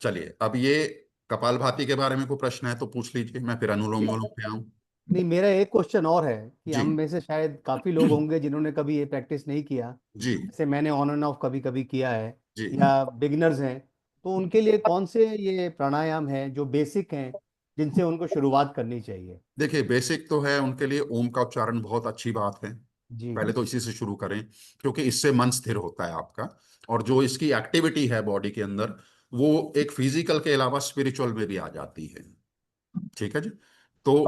चलिए, अब ये कपालभाति के बारे में कोई प्रश्न है तो पूछ लीजिए, मैं फिर अनुलोम विलोम पे आऊं। नहीं, मेरा एक क्वेश्चन और है कि जी हम में से शायद काफी लोग होंगे जिन्होंने कभी ये प्रैक्टिस नहीं किया, जी जैसे मैंने ऑन एंड ऑफ कभी कभी किया है, जी। या बिगिनर्स हैं, तो उनके लिए कौन से ये प्राणायाम हैं जो बेसिक हैं जिनसे उनको शुरुआत करनी चाहिए? देखिए, बेसिक तो है उनके लिए ओम का उच्चारण, बहुत अच्छी बात है। जी पहले तो इसी से शुरू करें, क्योंकि इससे मन स्थिर होता है आपका। और जो इसकी एक्टिविटी है बॉडी के अंदर, वो एक फिजिकल के अलावा स्पिरिचुअल में भी आ जाती है। ठीक है जी। तो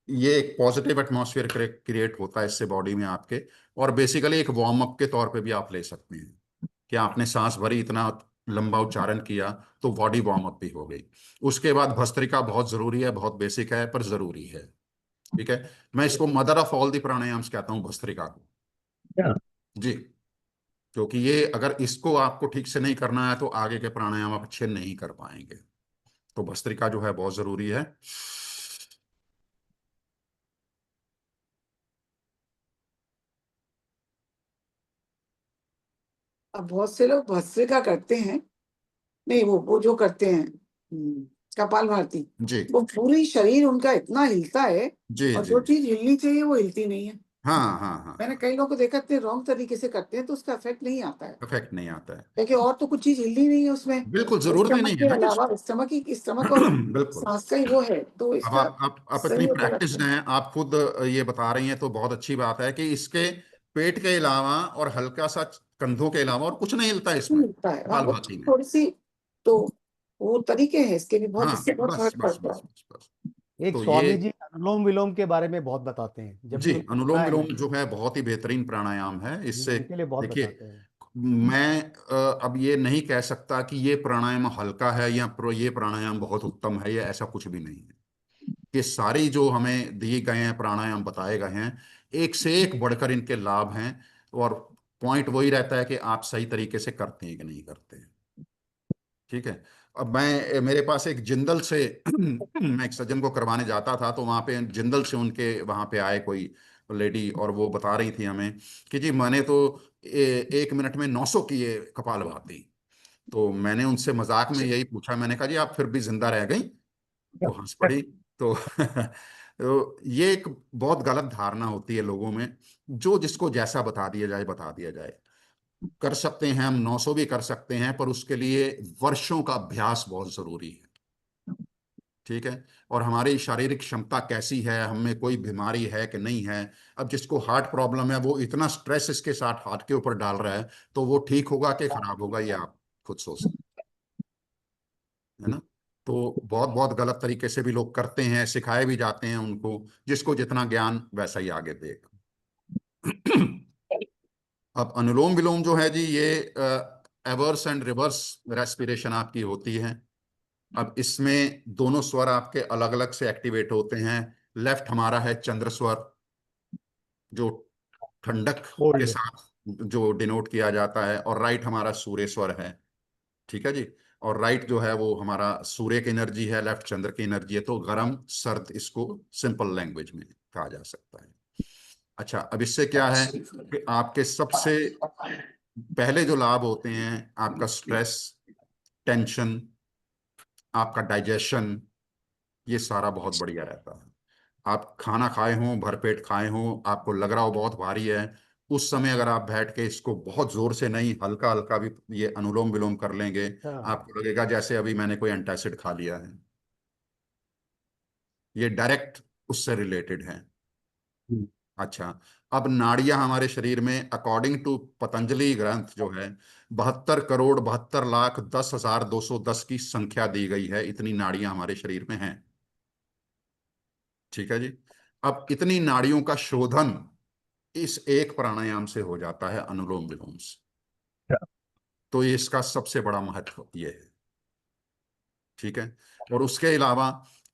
ये एक पॉजिटिव एटमॉस्फेयर क्रिएट होता है इससे बॉडी में आपके। और बेसिकली एक वार्म अप के तौर पे भी आप ले सकते हैं कि आपने सांस भरी, इतना लंबा उच्चारण किया, तो बॉडी वार्म अप भी हो गई। उसके बाद भस्त्रिका बहुत जरूरी है, बहुत बेसिक है पर जरूरी है। ठीक है, मैं इसको मदर ऑफ ऑल द प्राणायाम्स कहता हूं, भस्त्रिका को। क्या? जी, क्योंकि ये अगर इसको आपको ठीक से नहीं करना है तो आगे के प्राणायाम आप अच्छे नहीं कर पाएंगे। तो भस्त्रिका जो है बहुत जरूरी है। अब बहुत से लोग भस्त्रिका करते हैं, नहीं वो जो करते हैं कपाल भारती, जी वो पूरी शरीर उनका इतना हिलता है, जी और जी। जो चीज हिलनी चाहिए वो हिलती नहीं है। हाँ हाँ हाँ। मैंने कई लोगों को देखा इतने रॉन्ग तरीके से करते हैं तो उसका इफेक्ट नहीं आता है, इफेक्ट नहीं आता है। क्योंकि और तो कुछ चीज हिलनी नहीं है उसमें। बिल्कुल, जरूरत ही स्टमक नहीं है के ना अलावा कि स्टमक और बिल्कुल। सांस का ही वो है, तो अब इसका आप इतनी सही होता प्रैक्टिस्ड है। हैं, आप खुद ये बता रही हैं, तो बहुत अच्छी बात है कि इसके पेट के अलावा और हल्का सा कंधों के अलावा और कुछ नहीं हिलता है इसमें, मिलता है, हाँ, वो कपालभाति में। थोड़ी सी, तो वो तरीके हैं इसके भी बहुत, हाँ, इससे बहुत बस फर्क बस पड़ता बस है। बस बस। एक तो ये, स्वामी जी अनुलोम विलोम के बारे में बहुत बताते हैं, जब जी, भी उनको अनुलोम सुना है विलोम मैंने। जो है बहुत ही बेहतरीन प्राणायाम है। जी, इससे उनके लिए बहुत देखिए, बताते हैं। मैं अब ये नहीं कह सकता कि ये प्राणायाम हल्का है या ये प्राणायाम बहुत उत्तम है, या ऐसा कुछ भी नहीं है। ये सारी जो हमें दिए गए हैं प्राणायाम बताए गए हैं, एक से एक बढ़कर इनके लाभ हैं। और पॉइंट वही रहता है कि आप सही तरीके से करते हैं कि नहीं करते हैं। ठीक है। अब मैं, मेरे पास एक जिंदल से मैं एक सज्जन को करवाने जाता था, तो वहां पे जिंदल से उनके वहां पे आए कोई लेडी, और वो बता रही थी हमें कि जी मैंने तो 1 मिनट में 900 किए कपालभाति। तो मैंने उनसे मजाक में यही पूछा, मैंने कहा जी आप फिर भी जिंदा रह गई? तो हंस पड़ी। तो तो ये एक बहुत गलत धारणा होती है लोगों में, जो जिसको जैसा बता दिया जाए बता दिया जाए। कर सकते हैं हम, 900 भी कर सकते हैं, पर उसके लिए वर्षों का अभ्यास बहुत जरूरी है। ठीक है। और हमारी शारीरिक क्षमता कैसी है, हमें कोई बीमारी है कि नहीं है। अब जिसको हार्ट प्रॉब्लम है, वो इतना स्ट्रेस इसके साथ हार्ट के ऊपर डाल रहा है, तो वो ठीक होगा कि खराब होगा, ये आप खुद सोच सकते हैं, है ना। तो बहुत बहुत गलत तरीके से भी लोग करते हैं, सिखाए भी जाते हैं उनको। जिसको जितना ज्ञान वैसा ही आगे देगा। अब अनुलोम विलोम जो है जी, ये एवर्स एंड रिवर्स रेस्पिरेशन आपकी होती है। अब इसमें दोनों स्वर आपके अलग अलग से एक्टिवेट होते हैं। लेफ्ट हमारा है चंद्र स्वर, जो ठंडक के कोल्ड। साथ जो डिनोट किया जाता है, और राइट हमारा सूर्य स्वर है। ठीक है जी। और राइट जो है वो हमारा सूर्य की एनर्जी है, लेफ्ट चंद्र की एनर्जी है। तो गर्म सर्द, इसको सिंपल लैंग्वेज में कहा जा सकता है। अच्छा, अब इससे क्या है कि आपके सबसे पहले जो लाभ होते हैं, आपका स्ट्रेस, टेंशन, आपका डाइजेशन, ये सारा बहुत बढ़िया रहता है। आप खाना खाए हों, भरपेट खाए हों, आपको लग रहा हो बहुत भारी है, उस समय अगर आप बैठ के इसको बहुत जोर से नहीं, हल्का हल्का भी ये अनुलोम विलोम कर लेंगे, अच्छा। आपको लगेगा जैसे अभी मैंने कोई एंटासिड खा लिया है। ये डायरेक्ट उससे रिलेटेड है। अच्छा, अब नाड़ियां हमारे शरीर में अकॉर्डिंग टू पतंजलि ग्रंथ जो है, 72 करोड़ 72 लाख 10,210 की संख्या दी गई है। इतनी नाड़ियां हमारे शरीर में हैं। ठीक है जी। अब इतनी नाड़ियों का शोधन इस एक प्राणायाम से हो जाता है, अनुलोम विलोम से। तो ये इसका सबसे बड़ा महत्व ये है। ठीक है। और उसके अलावा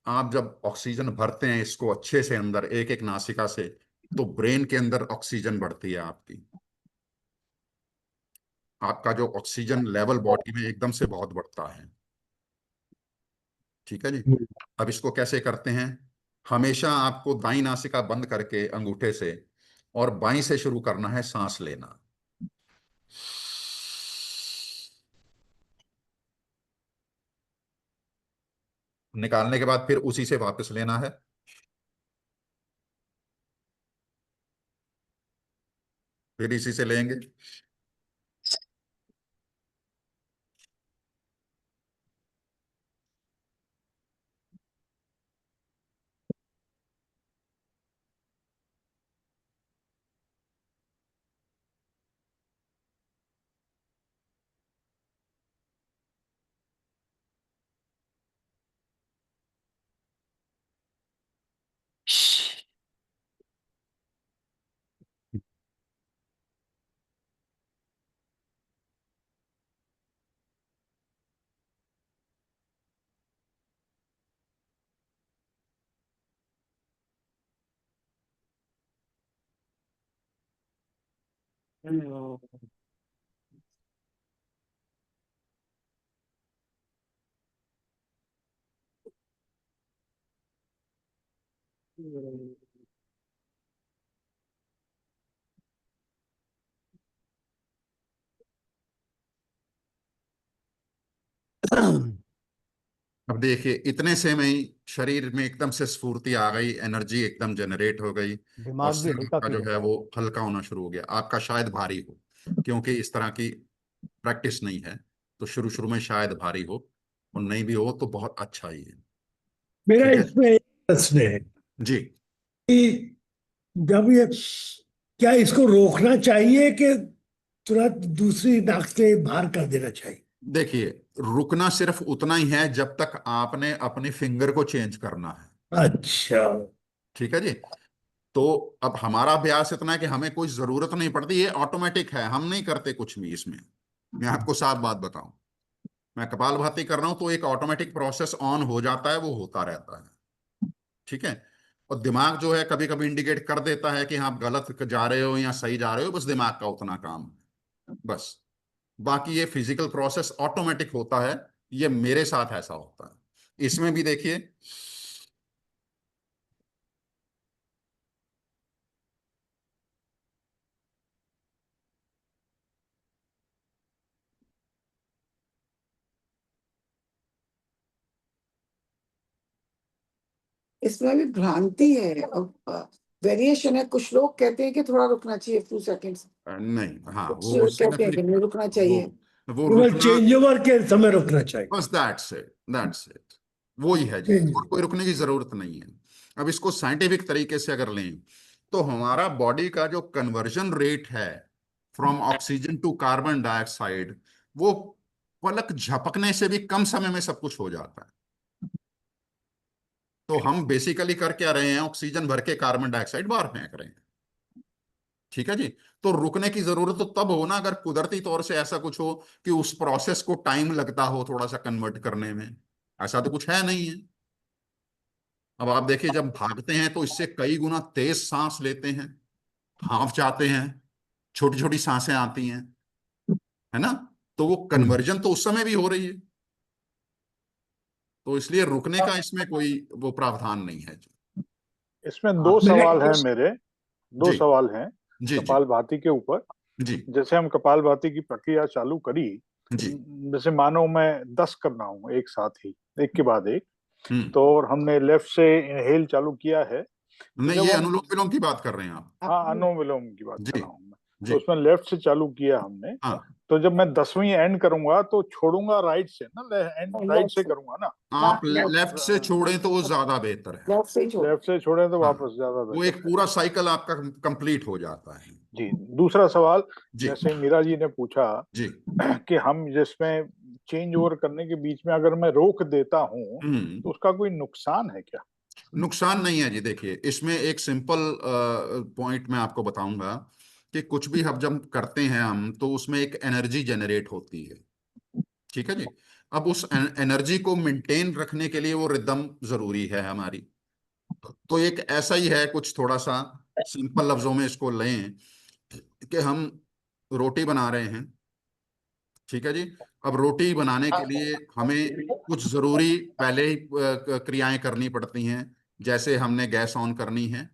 आप जब ऑक्सीजन भरते हैं इसको अच्छे से अंदर, एक एक नासिका से, तो ब्रेन के अंदर ऑक्सीजन बढ़ती है आपकी। आपका जो ऑक्सीजन लेवल बॉडी में एकदम से बहुत बढ़ता है। ठीक है जी। अब इसको कैसे करते हैं? हमेशा आपको दाईं नासिका बंद करके अंगूठे से और बाईं से शुरू करना है सांस लेना। निकालने के बाद फिर उसी से वापस लेना है। फिर इसी से लेंगे। अब देखिए, इतने से में ही शरीर में एकदम से स्फूर्ति आ गई, एनर्जी एकदम जनरेट हो गई और दिमाग भी सिर हल्का आपका फील जो है होता है। वो हल्का होना शुरू हो गया। आपका शायद भारी हो, क्योंकि इस तरह की प्रैक्टिस नहीं है, तो शुरू शुरू में शायद भारी हो, और नहीं भी हो तो बहुत अच्छा ही है। मेरा ठीक है इसमें एक प्रश्न है जी। कि जब ये, क्या इसको रोकना चाहिए कि तुरंत दूसरी नाक से बाहर कर देना चाहिए? देखिए, रुकना सिर्फ उतना ही है जब तक आपने अपनी फिंगर को चेंज करना है। अच्छा। ठीक है जी। तो अब हमारा अभ्यास इतना है कि हमें कोई जरूरत नहीं पड़ती, ये ऑटोमेटिक है, हम नहीं करते कुछ भी इसमें। मैं आपको साफ बात बताऊं, मैं कपालभाति कर रहा हूं तो एक ऑटोमेटिक प्रोसेस ऑन हो जाता है, वो होता रहता है। ठीक है। और दिमाग जो है कभी कभी इंडिकेट कर देता है कि आप गलत जा रहे हो या सही जा रहे हो, बस दिमाग का उतना काम है बस। बाकी ये फिजिकल प्रोसेस ऑटोमेटिक होता है, ये मेरे साथ ऐसा होता है। इसमें भी देखिए, इसमें भी भ्रांति है और वेरिएशन है। कुछ लोग कहते हैं कि थोड़ा रुकना चाहिए, फ्यू सेकंड्स। नहीं, हाँ, कुछ वो कहते हैं कि नहीं रुकना चाहिए। वो केवल रुकना, चेंज ओवर के समय रुकना चाहिए। बस दैट्स इट, वो ही है जी, चेंज। और कोई रुकने की जरूरत नहीं है। अब इसको साइंटिफिक तरीके से अगर लें तो हमारा बॉडी का जो कन्वर्जन रेट है from oxygen to carbon dioxide, वो पलक झपकने से भी कम समय में सब कुछ हो जाता है। तो हम बेसिकली कर क्या रहे हैं? ऑक्सीजन भर के कार्बन डाइऑक्साइड बाहर फेंक रहे हैं। ठीक है जी। तो रुकने की जरूरत तो तब हो ना, अगर कुदरती तौर से ऐसा कुछ हो कि उस प्रोसेस को टाइम लगता हो थोड़ा सा कन्वर्ट करने में। ऐसा तो कुछ है नहीं है। अब आप देखिए, जब भागते हैं तो इससे कई गुना तेज सांस लेते हैं, हांफ जाते हैं, छोटी छोटी सांसें आती हैं, है ना? तो वो कन्वर्जन तो उस समय भी हो रही है, तो इसलिए रुकने का इसमें कोई वो प्रावधान नहीं है जी। इसमें दो मेरा सवाल हैं मेरे, दो जी सवाल हैं जी जी कपालभाति के ऊपर। जी जैसे हम कपालभाति की प्रक्रिया चालू करी, जी। जैसे मानो मैं 10 कर रहा हूँ एक साथ ही, एक के बाद एक, हम्म। तो और हमने लेफ्ट से इनहेल चालू किया है, तो नहीं, जब ये हम, अनुलोम विलोम की बात कर रहे हैं आप? हाँ, अनुलोम विलोम की बात कर जी रहा हूँ मैं, जी। तो उसमें लेफ्ट से चालू किया हमने। हाँ, तो जब मैं 10वीं एंड करूंगा तो छोड़ूंगा राइट से ना, एंड राइट से करूंगा ना? आप लेफ्ट से छोड़ें तो वो ज्यादा बेहतर है। लेफ्ट से ही छोड़। लेफ्ट से छोड़े तो हाँ, वापस ज्यादा वो एक बेहतर है। पूरा साइकिल आपका कंप्लीट हो जाता है। जी। दूसरा सवाल, जी जैसे मीरा जी ने पूछा जी। कि हम जिसमें चेंज ओवर करने के बीच में अगर मैं रोक देता हूं तो उसका कोई नुकसान है क्या? नुकसान नहीं है जी। देखिए, इसमें एक सिंपल पॉइंट मैं आपको बताऊंगा कि कुछ भी हम जब करते हैं हम, तो उसमें एक एनर्जी जनरेट होती है। ठीक है जी। अब उस एनर्जी को मेंटेन रखने के लिए वो रिदम जरूरी है हमारी। तो एक ऐसा ही है, कुछ थोड़ा सा सिंपल लफ्जों में इसको लें कि हम रोटी बना रहे हैं, ठीक है जी। अब रोटी बनाने के लिए हमें कुछ जरूरी पहले ही क्रियाएं करनी पड़ती हैं। जैसे हमने गैस ऑन करनी है,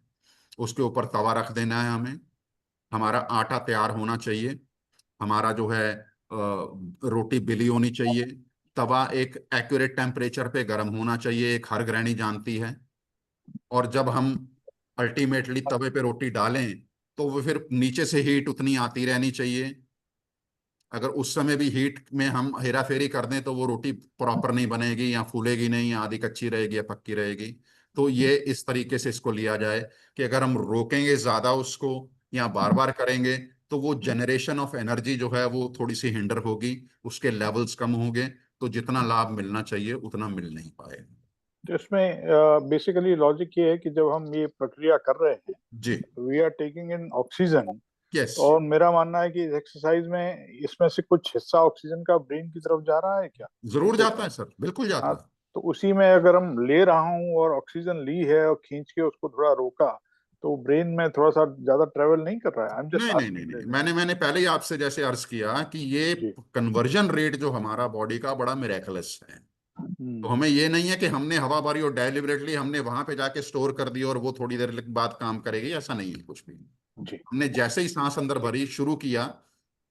उसके ऊपर तवा रख देना है हमें, हमारा आटा तैयार होना चाहिए, हमारा जो है रोटी बिली होनी चाहिए, तवा एक एक्यूरेट टेम्परेचर पे गर्म होना चाहिए, एक हर गृहिणी जानती है। और जब हम अल्टीमेटली तवे पे रोटी डालें तो वो फिर नीचे से हीट उतनी आती रहनी चाहिए। अगर उस समय भी हीट में हम हेरा फेरी कर दें तो वो रोटी प्रॉपर नहीं बनेगी, या फूलेगी नहीं, या आधी कच्ची रहेगी या पक्की रहेगी। तो ये इस तरीके से इसको लिया जाए कि अगर हम रोकेंगे ज्यादा उसको या बार बार करेंगे तो वो जनरेशन ऑफ एनर्जी जो है वो थोड़ी सी हिंडर होगी, उसके लेवल्स कम होंगे, तो जितना लाभ मिलना चाहिए उतना मिल नहीं पाएगा। तो इसमें बेसिकली लॉजिक ये है कि जब हम ये प्रक्रिया कर रहे हैं, जी, we are taking in oxygen, yes, और मेरा मानना है कि इस एक्सरसाइज में इसमें से कुछ हिस्सा ऑक्सीजन का ब्रेन की तरफ जा रहा है क्या? जरूर जाता है सर, बिल्कुल जाता हाँ, है। तो उसी में अगर हम ले रहा हूँ और ऑक्सीजन ली है और खींच के उसको थोड़ा रोका, तो ब्रेन में थोड़ा सा ज्यादा ट्रेवल नहीं कर रहा है? I'm just नहीं नहीं asking नहीं नहीं, this. मैंने पहले ही आपसे जैसे अर्ज किया कि ये जी। कन्वर्जन रेट जो हमारा बॉडी का बड़ा मिरेकलस है। तो हम्म, हमें ये नहीं है कि हमने हवा भरी और डेलिबरेटली हमने वहां पे जाके स्टोर कर दी और वो थोड़ी देर बाद काम करेगी, ऐसा नहीं है कुछ भी। जी। हमने जैसे ही सांस अंदर भरी शुरू किया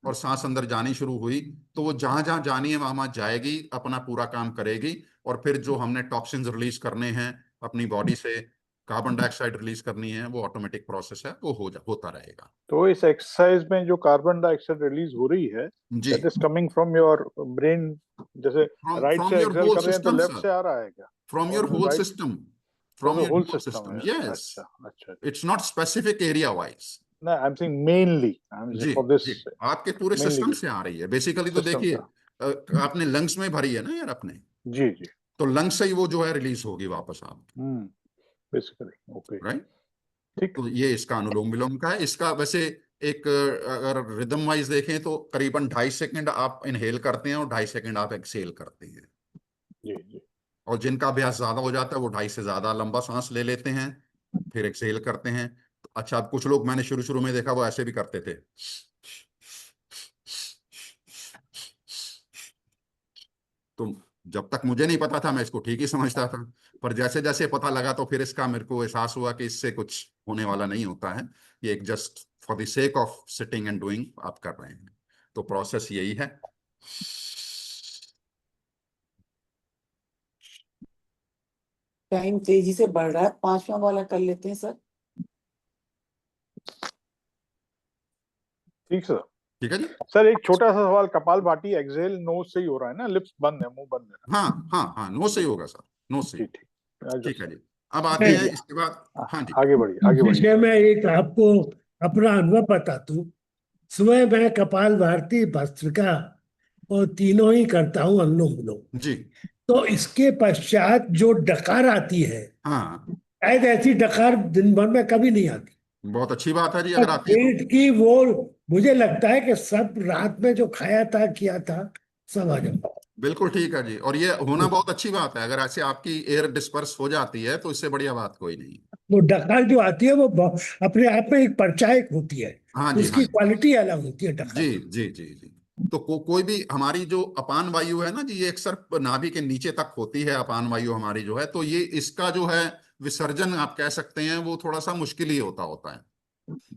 और सांस अंदर जानी शुरू हुई तो वो जहां जहां जानी है वहां वहां जाएगी, अपना पूरा काम करेगी। और फिर जो हमने टॉक्सिन्स रिलीज करने हैं अपनी बॉडी से, कार्बन डाइऑक्साइड रिलीज करनी है, वो ऑटोमेटिक प्रोसेस है, वो होता रहेगा। तो इस एक्सरसाइज में जो कार्बन डाइऑक्साइड रिलीज हो रही है, जी, that is coming from your brain, जैसे राइट फ्रॉम से योर एक्सेल होल कर रहे हैं तो सिस्टम लेफ्ट सर, से आ रहा है क्या? फ्रॉम योर और होल राइट, सिस्टम, तो from your whole whole system system, है। यस। अच्छा अच्छा। It's not specific area wise. ना, I am saying mainly, I am जी, फॉर दिस, जी, आपके पूरे मेनली सिस्टम से आ रही है बेसिकली। तो सिस्टम देखिए, का। आपने लंग्स में भरी है ना यार अपने, जी जी। तो लंग्स से ही वो जो है रिलीज होगी वापस आप, बेसिकली ओके। राइट। ठीक। तो ये इसका अनुलोम विलोम का है। इसका वैसे एक अगर रिदम वाइज देखें तो करीबन 2.5 सेकंड आप इनहेल करते हैं और 2.5 सेकंड आप एक्सहेल करते हैं। जी जी। और जिनका अभ्यास ज्यादा हो जाता है वो 2.5 से ज्यादा लंबा सांस ले लेते हैं, फिर एक्सहेल करते हैं। तो अच्छा, अब कुछ लोग मैंने शुरू शुरू में देखा वो ऐसे भी करते थे। तो जब तक मुझे नहीं पता था मैं इसको ठीक ही समझता था, पर जैसे जैसे पता लगा तो फिर इसका मेरे को एहसास हुआ कि इससे कुछ होने वाला नहीं होता है। ये एक just for the sake of sitting and doing आप कर रहे हैं। तो प्रोसेस यही है। टाइम तेजी से बढ़ रहा है, 5वां वाला कर लेते हैं सर। ठीक सर। ठीक है जी। सर एक छोटा सा सवाल, कपालभाति एक्सहेल नोज से ही हो रहा है ना? लिप्स बंद है, मुंह बंद है? हाँ हाँ हाँ, नो सही होगा सर, नो सही। ठीक ठीक। ठीक है जी। अब आते हैं इसके बाद, हाँ जी, आगे बढ़िए, आगे इस बढ़िए। विषय में एक आपको अपना अनुभव बता दूं। सुबह मैं कपाल भारती, भस्त्रिका और तीनों ही करता हूँ, अनुलोम विलोम। जी, तो इसके पश्चात जो डकार आती है, हाँ, शायद ऐसी डकार दिन भर में कभी नहीं आती। बहुत अच्छी बात है जी और अगर आती है तो। पेट की वो, मुझे लगता है कि सब रात में जो खाया था किया था सब आ जाता। बिल्कुल ठीक है जी। और ये होना बहुत अच्छी बात है, अगर ऐसे आपकी एयर डिस्पर्स हो जाती है तो इससे बढ़िया बात कोई नहीं। वो डकार जो आती है वो अपने आप में एक परचायक होती है, हाँ जी, हाँ उसकी क्वालिटी अलग होती है डकार जी, की। जी, जी, जी। तो कोई भी हमारी जो अपान वायु है ना जी, ये अक्सर नाभि के नीचे तक होती है अपान वायु हमारी जो है, तो ये इसका जो है विसर्जन आप कह सकते हैं वो थोड़ा सा मुश्किल ही होता है।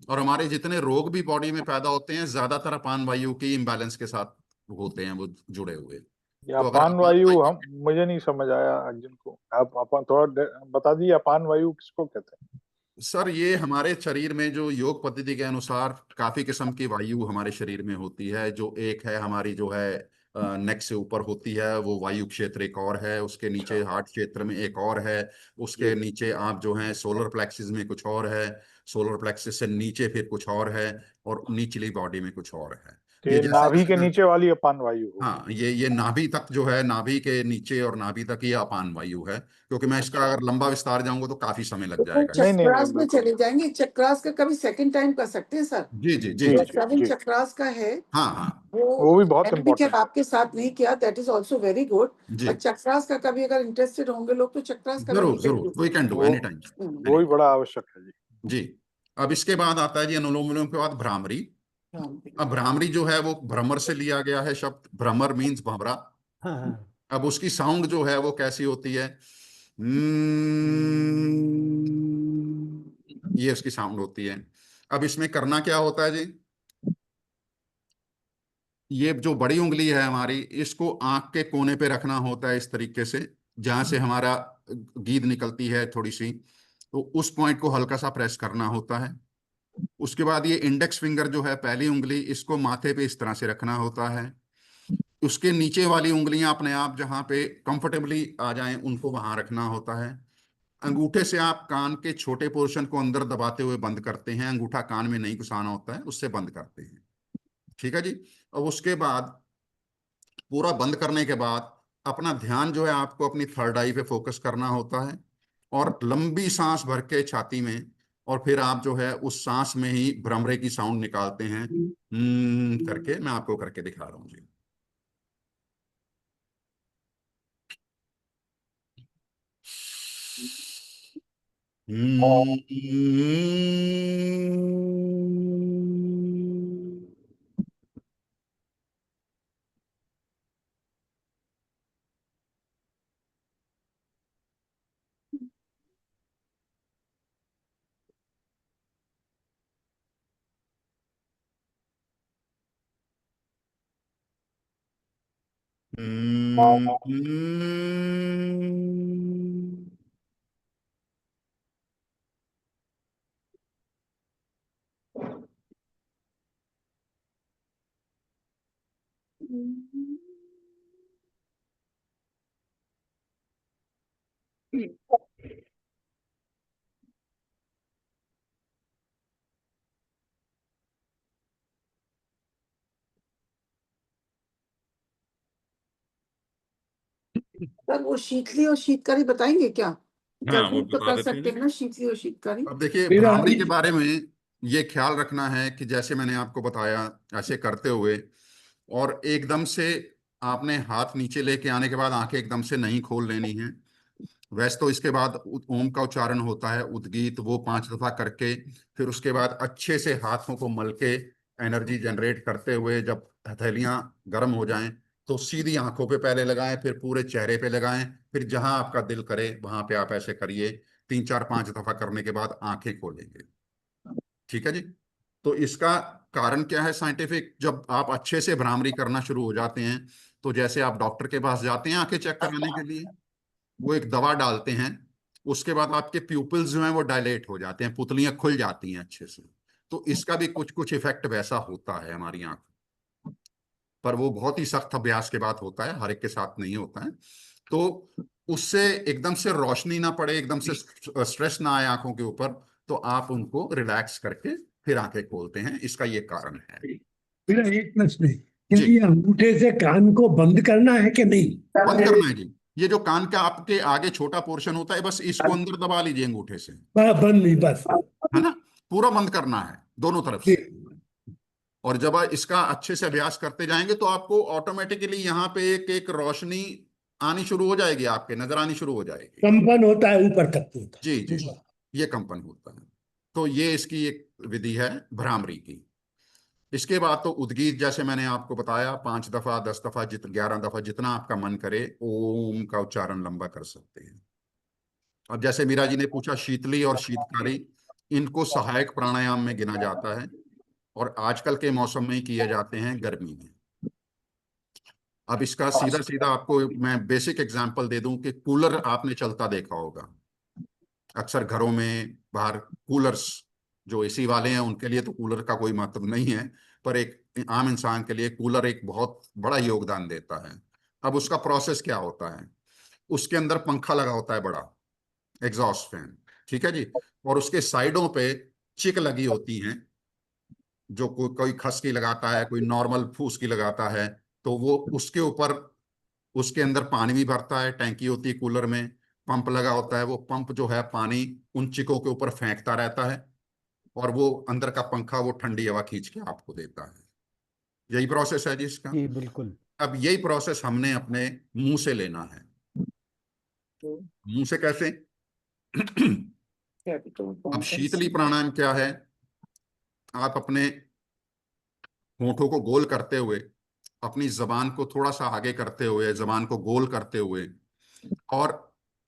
और हमारे जितने रोग भी बॉडी में पैदा होते हैं ज्यादातर अपान वायु की इम्बैलेंस के साथ होते हैं, वो जुड़े हुए। ये तो अगर अपान अपान वायु, वायु, हम मुझे नहीं समझ आया अर्जुन को, आप अपन थोड़ा बता दिए, अपान वायु किसको कहते हैं? सर ये हमारे शरीर में जो योग पद्धति के अनुसार काफी किस्म की वायु हमारे शरीर में होती है। जो एक है हमारी जो है नेक से ऊपर होती है, वो वायु क्षेत्र एक और है, उसके नीचे हार्ट क्षेत्र में एक और है, उसके नीचे आप जो है सोलर प्लेक्सिस में कुछ और है, सोलर प्लेक्सिस से नीचे फिर कुछ और है, और निचली बॉडी में कुछ और है। तो ये ये जैसे नाभि के जैसे, नीचे वाली अपान वायु होगी? हाँ, ये नाभि तक जो है, नाभि के नीचे और नाभि तक ये अपान वायु है। क्योंकि मैं इसका अच्छा। अगर लंबा विस्तार जाऊंगा तो काफी समय लग तो जाएगा। नहीं नहीं चक्रास में बिल्कुल। चले जाएंगे, चक्रास का कभी सेकंड टाइम कर सकते हैं सर। जी, जी, जी, जी जो जी, जी 7 जी। चक्रास का है, हाँ हाँ, वो भी बहुत मैंने भी खैर इम्पोर्टेंट है। आपके साथ नहीं किया, that is also very good. जी, और चक्रास का कभी अगर इंटरेस्टेड होंगे लोग तो चक्रास का जरूर भी जरूर, वी कैन डू वो एनी टाइम। वो भी बड़ा आवश्यक है जी। जी। अब इसके बाद आता है जी अनुलोम विलोम के बाद भ्रामरी। अब भ्रामरी जो है वो भ्रमर से लिया गया है शब्द, भ्रमर मीन्स भंवरा। हाँ हाँ अब उसकी साउंड जो है वो कैसी होती है, ये उसकी साउंड होती है। अब इसमें करना क्या होता है जी, ये जो बड़ी उंगली है हमारी, इसको आंख के कोने पे रखना होता है इस तरीके से, जहां से हमारा गीद निकलती है थोड़ी सी, तो उस पॉइंट को हल्का सा प्रेस करना होता है। उसके बाद ये इंडेक्स फिंगर जो है पहली उंगली, इसको माथे पे इस तरह से रखना होता है। उसके नीचे वाली उंगलियां अपने आप जहां पे कंफर्टेबली आ जाएं उनको वहां रखना होता है। अंगूठे से आप कान के छोटे पोर्शन को अंदर दबाते हुए बंद करते हैं, अंगूठा कान में नहीं घुसाना होता है, उससे बंद करते हैं। ठीक है जी। अब उसके बाद पूरा बंद करने के बाद अपना ध्यान जो है आपको अपनी थर्ड आई पे फोकस करना होता है, और लंबी सांस भर के छाती में, और फिर आप जो है उस सांस में ही भ्रमरे की साउंड निकालते हैं करके। मैं आपको करके दिखा रहा हूँ जी। सर वो शीतली और शीतकारी बताएंगे क्या? हाँ, वो जरूर तो बता कर देते सकते हैं। हैं ना शीतली और शीतकारी। अब देखिए, मेरा भ्रामरी के बारे में ये ख्याल रखना है कि जैसे मैंने आपको बताया, ऐसे करते हुए और एकदम से आपने हाथ नीचे लेके आने के बाद आंखें एकदम से नहीं खोल लेनी है। वैसे तो इसके बाद ओम का उच्चारण होता है, उद्गीत, वो 5 दफा करके फिर उसके बाद अच्छे से हाथों को मल के एनर्जी जनरेट करते हुए जब हथेलियां गर्म हो जाएं तो सीधी आंखों पे पहले लगाएं, फिर पूरे चेहरे पे लगाएं, फिर जहां आपका दिल करे वहां पे आप ऐसे करिए। 3 4 5 दफा करने के बाद आंखें खोलेंगे। ठीक है जी। तो इसका कारण क्या है साइंटिफिक, जब आप अच्छे से भ्रामरी करना शुरू हो जाते हैं तो जैसे आप डॉक्टर के पास जाते हैं आंखें चेक कराने के लिए, वो एक दवा डालते हैं, उसके बाद आपके प्यूपिल्स जो हैं वो डायलेट हो जाते हैं, पुतलियां खुल जाती हैं अच्छे से। तो इसका भी कुछ कुछ इफेक्ट वैसा होता है हमारी आंख पर, वो बहुत ही सख्त अभ्यास के बाद होता है, हर एक के साथ नहीं होता है। तो उससे एकदम से रोशनी ना पड़े, एकदम से स्ट्रेस ना आए आंखों के ऊपर, तो आप उनको रिलैक्स करके फिर आंखें खोलते हैं, इसका ये कारण है। मेरा एक प्रश्न है, क्या जी, ये अंगूठे से कान को बंद करना है कि नहीं? बंद करना है जी। ये जो कान का आपके आगे छोटा पोर्शन होता है, बस इसको अंदर दबा लीजिए अंगूठे से, बंद नहीं, बस। है ना, पूरा बंद करना है दोनों तरफ से। ठीक। और जब आप इसका अच्छे से अभ्यास करते जाएंगे तो आपको ऑटोमेटिकली यहाँ पे एक एक रोशनी आनी शुरू हो जाएगी, आपके नजर आनी शुरू हो जाएगी। कंपन होता है ऊपर तक होता जी जी, है। ये कंपन होता है। तो ये इसकी एक विधि है भ्रामरी की। इसके बाद तो उद्गीत, जैसे मैंने आपको बताया, 5 दफा 10 दफा 11 दफा जितना आपका मन करे ओम का उच्चारण लंबा कर सकते हैं। अब जैसे मीरा जी ने पूछा, शीतली और शीतकारी, इनको सहायक प्राणायाम में गिना जाता है और आजकल के मौसम में ही किए जाते हैं, गर्मी में। अब इसका सीधा सीधा आपको मैं बेसिक एग्जांपल दे दूं कि कूलर आपने चलता देखा होगा अक्सर घरों में बाहर, कूलर्स जो एसी वाले हैं उनके लिए तो कूलर का कोई मतलब नहीं है, पर एक आम इंसान के लिए कूलर एक बहुत बड़ा योगदान देता है। अब उसका प्रोसेस क्या होता है, उसके अंदर पंखा लगा होता है बड़ा, एग्जॉस्ट फैन, ठीक है जी, और उसके साइडों पे चिक लगी होती हैं, जो कोई खस की लगाता है, कोई नॉर्मल फूस की लगाता है, तो वो उसके ऊपर, उसके अंदर पानी भी भरता है, टैंकी होती है कूलर में, पंप लगा होता है, वो पंप जो है पानी उन चिकों के ऊपर फेंकता रहता है और वो अंदर का पंखा वो ठंडी हवा खींच के आपको देता है। यही प्रोसेस है जी इसका। जी बिल्कुल। अब यही प्रोसेस हमने अपने मुंह से लेना है। मुंह से कैसे? अब शीतली प्राणायाम क्या है, आप अपने होठों को गोल करते हुए, अपनी जबान को थोड़ा सा आगे करते हुए, जबान को गोल करते हुए, और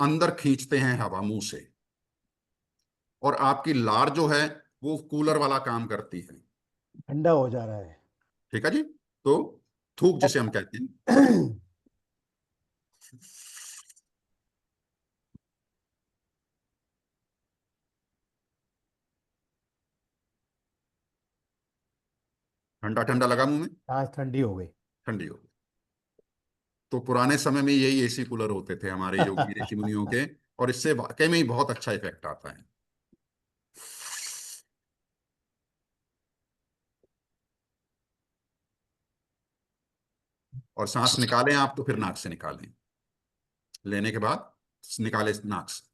अंदर खींचते हैं हवा मुंह से, और आपकी लार जो है वो कूलर वाला काम करती है। ठंडा हो जा रहा है। ठीक है जी। तो थूक जिसे हम कहते हैं। ठंडा ठंडा लगा मुंह में, सांस ठंडी हो गई। ठंडी हो गई। तो पुराने समय में यही एसी कूलर होते थे हमारे योगी ऋषि मुनियों के, और इससे वाकई में ही बहुत अच्छा इफेक्ट आता है। और सांस निकालें आप तो फिर नाक से निकालें, लेने के बाद निकाले नाक से।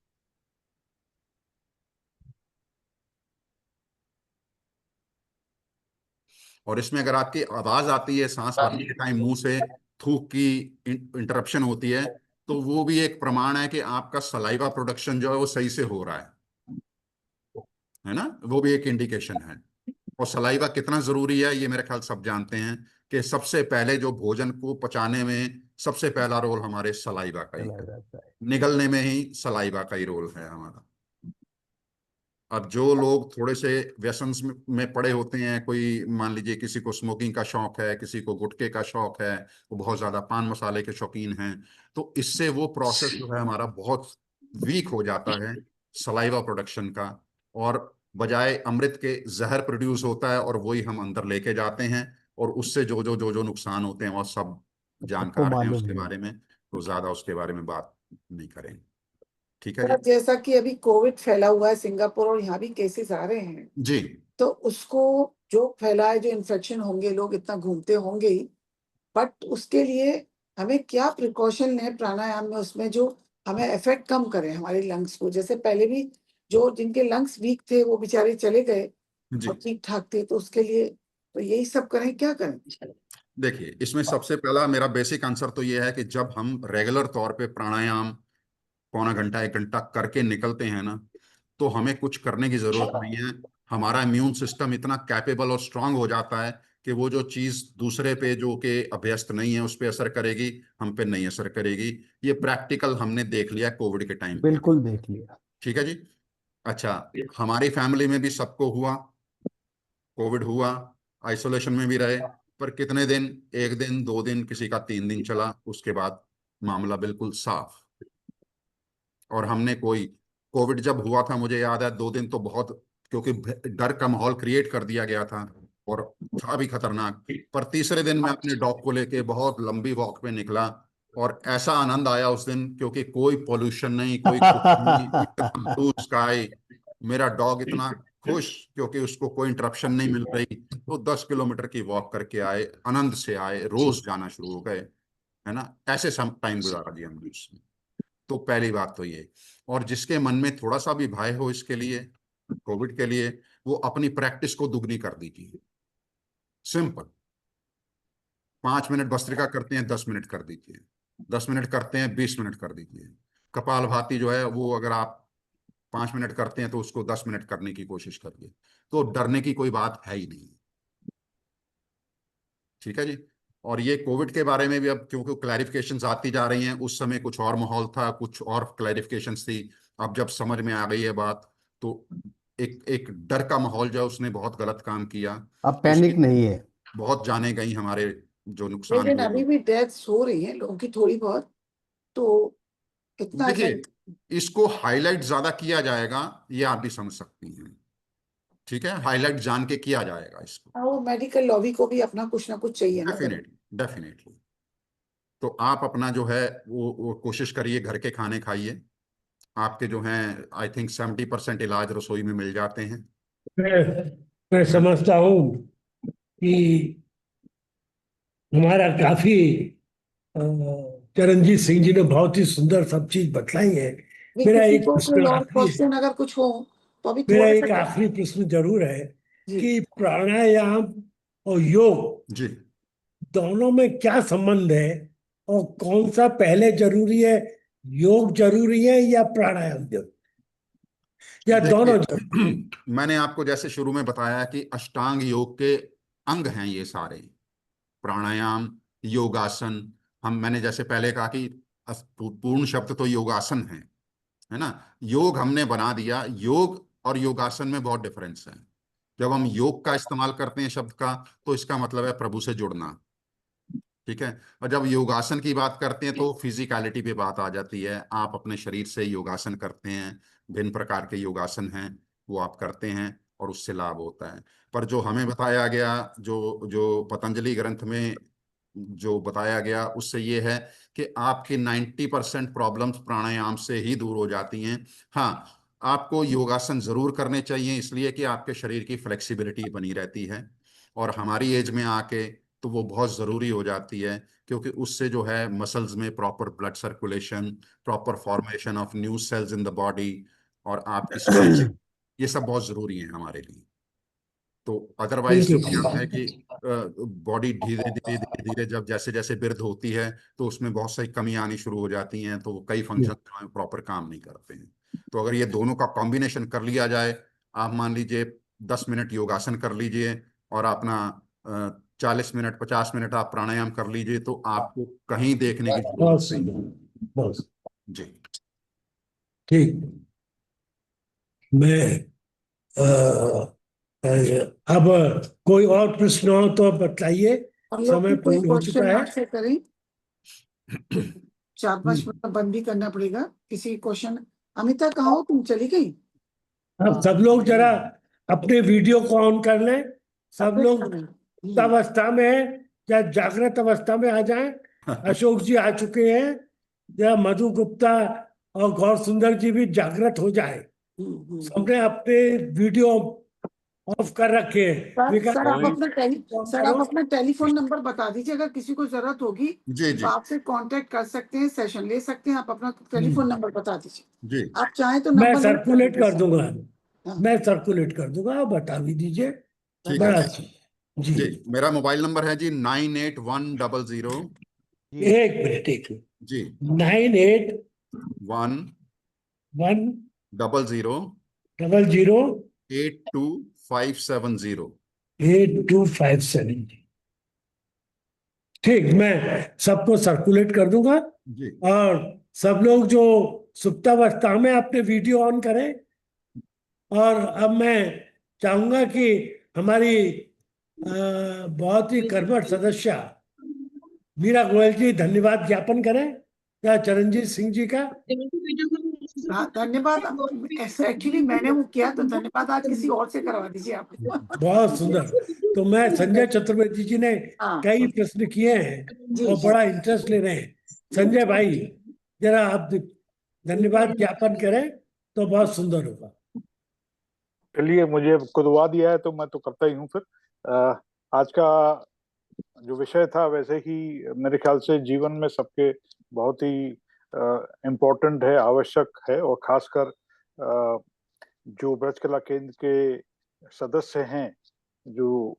और इसमें अगर आपकी आवाज आती है सांस भरने के टाइम मुंह से थूक की इंटरप्शन होती है, तो वो भी एक प्रमाण है कि आपका सलाइवा प्रोडक्शन जो है वो सही से हो रहा है ना, वो भी एक इंडिकेशन है। और सलाइवा कितना जरूरी है ये मेरे ख्याल सब जानते हैं कि सबसे पहले जो भोजन को पचाने में सबसे पहला रोल हमारे सलाइवा का ही चला है, जाता है। निगलने में ही सलाइवा का ही रोल है हमारा। अब जो लोग थोड़े से व्यसन में पड़े होते हैं, कोई मान लीजिए किसी को स्मोकिंग का शौक है, किसी को गुटखे का शौक है, वो बहुत ज्यादा पान मसाले के शौकीन हैं, तो इससे वो प्रोसेस जो है हमारा बहुत वीक हो जाता है सलाइवा प्रोडक्शन का, और बजाय अमृत के जहर प्रोड्यूस होता है और वही हम अंदर लेके जाते हैं, और उससे जो जो नुकसान होते हैं वो सब सबको जानकार हैं मालूम उसके है। बारे में, तो ज्यादा उसके बारे में बात नहीं करेंगे। ठीक है सर, जी। जैसा कि अभी कोविड फैला हुआ है सिंगापुर और यहाँ भी केसेस आ रहे हैं, जी तो उसको जो फैला है, जो इन्फेक्शन होंगे, लोग इतना घूमते होंगे ही, बट उसके लिए हमें क्या प्रिकॉशन है प्राणायाम में उसमें जो हमें इफेक्ट कम करे हमारे लंग्स को? जैसे पहले भी जो जिनके लंग्स वीक थे वो बेचारे चले गए जी। और ठीक ठाक थे, तो उसके लिए तो यही सब करें, क्या करें? देखिए, इसमें सबसे पहला मेरा बेसिक आंसर तो ये है कि जब हम रेगुलर तौर पे प्राणायाम पौना घंटा 1 घंटा करके निकलते हैं ना, तो हमें कुछ करने की जरूरत नहीं है। हमारा इम्यून सिस्टम इतना कैपेबल और स्ट्रांग हो जाता है कि वो जो चीज दूसरे पे जो कि अभ्यस्त नहीं है उस पर असर करेगी, हम पे नहीं असर करेगी। ये प्रैक्टिकल हमने देख लिया कोविड के टाइम पे। बिल्कुल देख लिया। ठीक है जी। अच्छा, हमारी फैमिली में भी सबको हुआ, कोविड हुआ, आइसोलेशन में भी रहे, पर कितने दिन, 1 दिन 2 दिन, किसी का 3 दिन चला, उसके बाद मामला बिल्कुल साफ। और हमने कोई, कोविड जब हुआ था मुझे याद है 2 दिन तो बहुत, क्योंकि डर का माहौल क्रिएट कर दिया गया था और था भी खतरनाक, पर तीसरे दिन मैं अपने डॉग को लेके बहुत लंबी वॉक पे निकला, और ऐसा आनंद आया उस दिन, क्योंकि कोई पोल्यूशन नहीं, कोई कुछ नहीं, ब्लू स्काई, मेरा डॉग इतना खुश क्योंकि उसको कोई इंटरप्शन नहीं मिल रही। तो 10 किलोमीटर की वॉक करके आए, आनंद से आए, रोज जाना शुरू हो गए, है ना, ऐसे सम टाइम गुजारा दिया हमने उसमें। तो पहली बात तो ये। और जिसके मन में थोड़ा सा भी भय हो इसके लिए, कोविड के लिए, वो अपनी प्रैक्टिस को दुगनी कर दीजिए। सिंपल, 5 मिनट भस्त्रिका करते हैं 10 मिनट कर दीजिए, 10 मिनट करते हैं 20 मिनट कर दीजिए। कपाल भाती जो है वो अगर आप 5 मिनट करते हैं तो उसको 10 मिनट करने की कोशिश करिए। तो डरने की कोई बात है ही नहीं। ठीक है जी। और ये कोविड के बारे में भी अब क्योंकि क्लैरिफिकेशंस आती जा रही हैं, उस समय कुछ और माहौल था, कुछ और क्लैरिफिकेशंस थी, अब जब समझ में आ गई है बात, तो एक एक डर का माहौल जो है उसने बहुत गलत काम किया। अब पैनिक उसकी नहीं है। बहुत जाने गई हमारे, जो नुकसान लेकिन हुए अभी लोग। भी डेथ्स हो रही हैं लोगों की थोड़ी बहुत, तो इतना देखिए, इफेक्ट? इसको हाईलाइट ज्यादा किया जाएगा, ये आप भी समझ सकती हैं। ठीक है, हाईलाइट जान के किया जाएगा इसको। वो मेडिकल लॉबी को भी अपना कुछ ना कुछ चाहिए ना करें। Definitely, definitely. तो आप अपना जो है वो कोशिश करिए, घर के खाने खाइए। आपके जो हैं आई थिंक 70% इलाज रसोई में मिल जाते हैं। मैं समझता हूँ कि हमारा काफी अ, चरणजीत सिंह जी ने बहुत ही सुंदर सब चीज बतलाई है। भी मेरा किसी एक को प्रश्न कोई और आखिरी है, क्वेश्चन अगर कुछ हो तो अभी मेरा थोड़ा एक सा। आखिरी प्रश्न जरूर है जी। कि प्राणायाम और योग जी। दोनों में क्या संबंध है, और कौन सा पहले जरूरी है, योग जरूरी है या प्राणायाम जरूरी, या दोनों जरूरी? देखिए, मैंने आपको जैसे शुरू में बताया कि अष्टांग योग के अंग हैं ये सारे, प्राणायाम, योगासन। मैंने जैसे पहले कहा कि पूर्ण शब्द तो योगासन है ना। योग हमने बना दिया, योग और योगासन में बहुत डिफरेंस है। जब हम योग का इस्तेमाल करते हैं शब्द का, तो इसका मतलब है प्रभु से जुड़ना, ठीक है। और जब योगासन की बात करते हैं तो फिजिकलिटी पे बात आ जाती है। आप अपने शरीर से योगासन करते हैं, भिन्न प्रकार के योगासन हैं, वो आप करते हैं और उससे लाभ होता है। पर जो हमें बताया गया, जो जो पतंजलि ग्रंथ में जो बताया गया, उससे ये है कि आपकी 90% प्रॉब्लम्स प्राणायाम से ही दूर हो जाती हैं। हाँ, आपको योगासन जरूर करने चाहिए, इसलिए कि आपके शरीर की फ्लेक्सिबिलिटी बनी रहती है, और हमारी एज में आके तो वो बहुत ज़रूरी हो जाती है, क्योंकि उससे जो है मसल्स में proper blood circulation, proper formation of new sales in the body, और आपकी स्ट्रेचिंग, ये सब बहुत ज़रूरी है हमारे लिए। तो अदरवाइज जो बिल्कुल। क्या है कि बॉडी धीरे धीरे धीरे धीरे जब जैसे जैसे वृद्धि होती है, तो उसमें बहुत सारी कमी आनी शुरू हो जाती हैं, तो कई फंक्शन प्रॉपर काम नहीं करते हैं। तो अगर ये दोनों का कॉम्बिनेशन कर लिया जाए, आप मान लीजिए 10 मिनट योगासन कर लीजिए और अपना 40 मिनट 50 मिनट आप प्राणायाम कर लीजिए, तो आपको कहीं देखने की बहुत जरूरत नहीं। सुंदर, बहुत जी ठीक। मैं अब कोई और प्रश्न हो तो बताइए, हम लोग समय भी कोई पूर्ण हो चुका क्वेश्चन है। आपसे करें, 4-5 मिनट में बंद भी करना पड़ेगा। किसी क्वेश्चन, अमिता कहाँ हो तुम, चली गई? अब सब लोग जरा अपने वीडियो को ऑन कर लें। सब लोग हम्म, अवस्था में है या जागृत अवस्था में आ जाएं। अशोक जी आ चुके हैं, या मधु गुप्ता और गौर सुंदर जी भी जागृत हो जाए। सबने अपने वीडियो ऑफ कर रखे हैं। विकास सर आप जी, अपना टेलीफोन नंबर बता दीजिए, अगर किसी को जरूरत होगी जी तो जी आपसे कांटेक्ट कर सकते हैं, सेशन ले सकते हैं। आप अपना टेलीफोन नंबर बता दीजिए, जी। आप चाहें तो मैं नंबर सर्कुलेट कर दूंगा, हाँ। मैं सर्कुलेट कर दूंगा, आप बता भी दीजिए। ठीक है बड़ा अच्छा जी। जी। मेरा मोबाइल नंबर है जी 98100 जी एक मिनट, एक जी 98100 100 82570। 8257 जी। ठीक, मैं सबको सर्कुलेट कर दूंगा। जी और सब लोग जो सुप्तावस्था में अपने वीडियो ऑन करें। और अब मैं चाहूंगा कि हमारी बहुत ही कर्मठ सदस्य मीरा गोयल जी धन्यवाद ज्ञापन करें, या चरणजीत सिंह जी का। हाँ धन्यवाद। एक्चुअली मैंने वो किया, तो धन्यवाद आज किसी और से करवा दीजिए आप। बहुत सुंदर। तो मैं, संजय चतुर्वेदी जी ने हाँ कई प्रश्न किए हैं जी और बड़ा इंटरेस्ट ले रहे हैं। संजय भाई, जरा आप धन्यवाद ज्ञापन करें तो बहुत सुंदर होगा। चलिए, मुझे कुदवा दिया है तो मैं तो करता ही हूँ फिर। आज का जो विषय था वैसे ही मेरे ख्याल से जीवन में सबके बहुत ही इम्पोर्टेंट है, आवश्यक है, और खासकर जो ब्रज कला केंद्र के सदस्य हैं, जो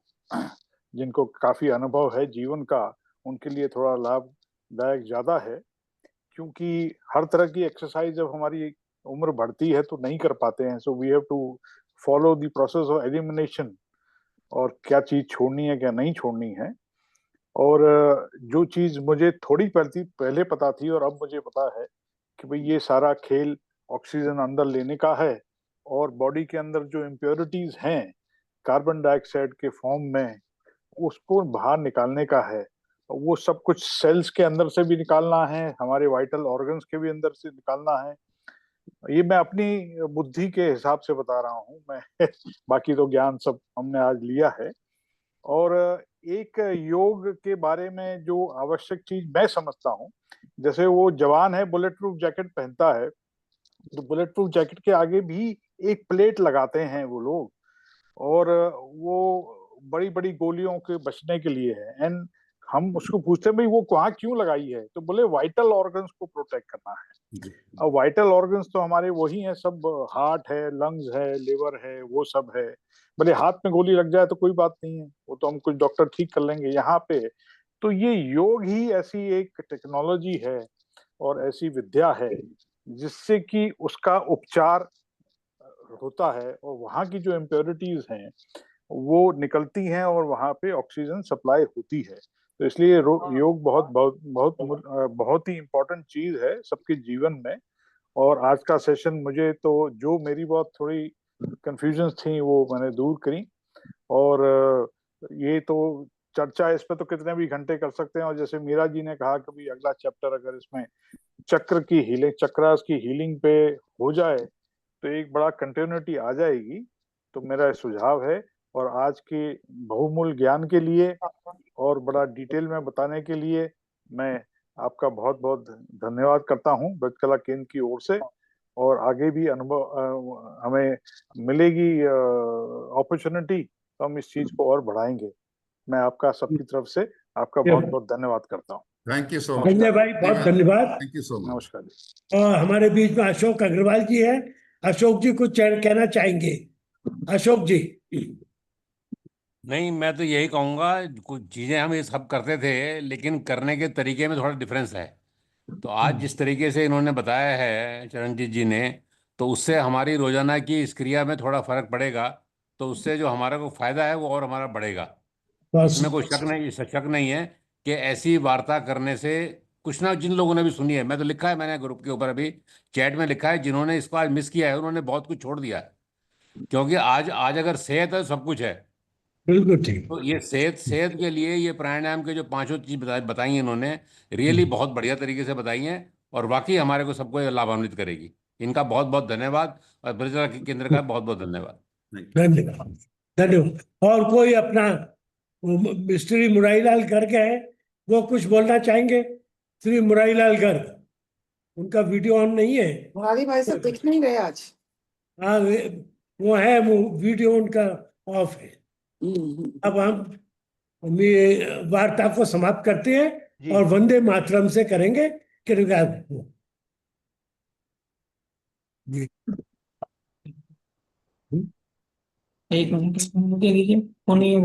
जिनको काफी अनुभव है जीवन का, उनके लिए थोड़ा लाभदायक ज्यादा है। क्योंकि हर तरह की एक्सरसाइज जब हमारी उम्र बढ़ती है तो नहीं कर पाते हैं, so we have to follow the process of elimination, और क्या चीज छोड़नी है क्या नहीं छोड़नी है। और जो चीज मुझे थोड़ी पहले पता थी और अब मुझे पता है कि भाई ये सारा खेल ऑक्सीजन अंदर लेने का है, और बॉडी के अंदर जो इम्प्योरिटीज हैं कार्बन डाइऑक्साइड के फॉर्म में, उसको बाहर निकालने का है। वो सब कुछ सेल्स के अंदर से भी निकालना है, हमारे वाइटल ऑर्गन्स के भी अंदर से निकालना है। ये मैं अपनी बुद्धि के हिसाब से बता रहा हूँ मैं बाकी तो ज्ञान सब हमने आज लिया है। और एक योग के बारे में जो आवश्यक चीज मैं समझता हूँ, जैसे वो जवान है बुलेट प्रूफ जैकेट पहनता है, तो बुलेट प्रूफ जैकेट के आगे भी एक प्लेट लगाते हैं वो लोग, और वो बड़ी बड़ी गोलियों के बचने के लिए है। एंड हम उसको पूछते हैं भाई वो वहां क्यों लगाई है, तो बोले वाइटल ऑर्गन्स को प्रोटेक्ट करना है। जी अब वाइटल ऑर्गन्स तो हमारे वही हैं सब, हार्ट है, लंग्स है, लिवर है, वो सब है। भले हाथ में गोली लग जाए तो कोई बात नहीं है, वो तो हम कुछ डॉक्टर ठीक कर लेंगे यहाँ पे। तो ये योग ही ऐसी एक टेक्नोलॉजी है और ऐसी विद्या है जिससे कि उसका उपचार होता है, और वहाँ की जो इम्प्योरिटीज हैं वो निकलती हैं और वहां पे ऑक्सीजन सप्लाई होती है। तो इसलिए योग बहुत बहुत बहुत बहुत ही इम्पोर्टेंट चीज है सबके जीवन में। और आज का सेशन मुझे तो जो मेरी बहुत थोड़ी कंफ्यूजन थी वो मैंने दूर करी। और ये तो चर्चा इस पे तो कितने भी घंटे कर सकते हैं। और जैसे मीरा जी ने कहा कि भाई अगला चैप्टर अगर इसमें चक्र की हीलिंग, चक्रास की हीलिंग पे हो जाए तो एक बड़ा कंटिन्यूटी आ जाएगी। तो मेरा सुझाव है, और आज के बहुमूल्य ज्ञान के लिए और बड़ा डिटेल में बताने के लिए मैं आपका बहुत बहुत धन्यवाद करता हूं ब्रज कला केंद्र की ओर से। और आगे भी अनुभव हमें मिलेगी अपॉर्चुनिटी तो हम इस चीज को और बढ़ाएंगे। मैं आपका सबकी तरफ से आपका बहुत बहुत धन्यवाद करता हूँ। Thank you so much. Sanjay भाई बहुत धन्यवाद। Thank you so much. नमस्कार जी। और हमारे बीच में अशोक अग्रवाल जी हैं। अशोक जी कुछ कहना चाहेंगे? अशोक जी। नहीं, मैं तो यही कहूँगा, कुछ चीज़ें हम ये सब करते थे लेकिन करने के तरीके में थोड़ा डिफरेंस है। तो आज जिस तरीके से इन्होंने बताया है चरणजीत जी ने, तो उससे हमारी रोजाना की इस क्रिया में थोड़ा फर्क पड़ेगा। तो उससे जो हमारा को फायदा है वो और हमारा बढ़ेगा। बस इसमें कोई शक नहीं है कि ऐसी वार्ता करने से कुछ ना, जिन लोगों ने भी सुनी है, मैं तो लिखा है, मैंने ग्रुप के ऊपर अभी चैट में लिखा है, जिन्होंने इसको आज मिस किया है उन्होंने बहुत कुछ छोड़ दिया है। क्योंकि आज आज अगर सेहत है तो सब कुछ है। बिल्कुल ठीक। तो ये सेहत सेहत के लिए ये प्राणायाम के जो पांचों चीज बताई हैं इन्होंने, रियली बहुत बढ़िया तरीके से बताई हैं। और वाकई हमारे को सबको ये लाभान्वित करेगी। इनका बहुत बहुत धन्यवाद, और ब्रजकला केंद्र का बहुत बहुत धन्यवाद। धन्यवाद। धन्यवाद। और कोई अपना श्री मुरारीलाल गर्ग है, वो कुछ बोलना चाहेंगे? श्री मुरारीलाल गर्ग, उनका वीडियो ऑन नहीं है। मुरारी भाई सब दिख नहीं रहे आज। हाँ वो है, वो वीडियो उनका ऑफ है। अब हम ये वार्ता को समाप्त करते हैं और वंदे मातरम से करेंगे। कृपया एक मिनट मुझे दीजिए, होने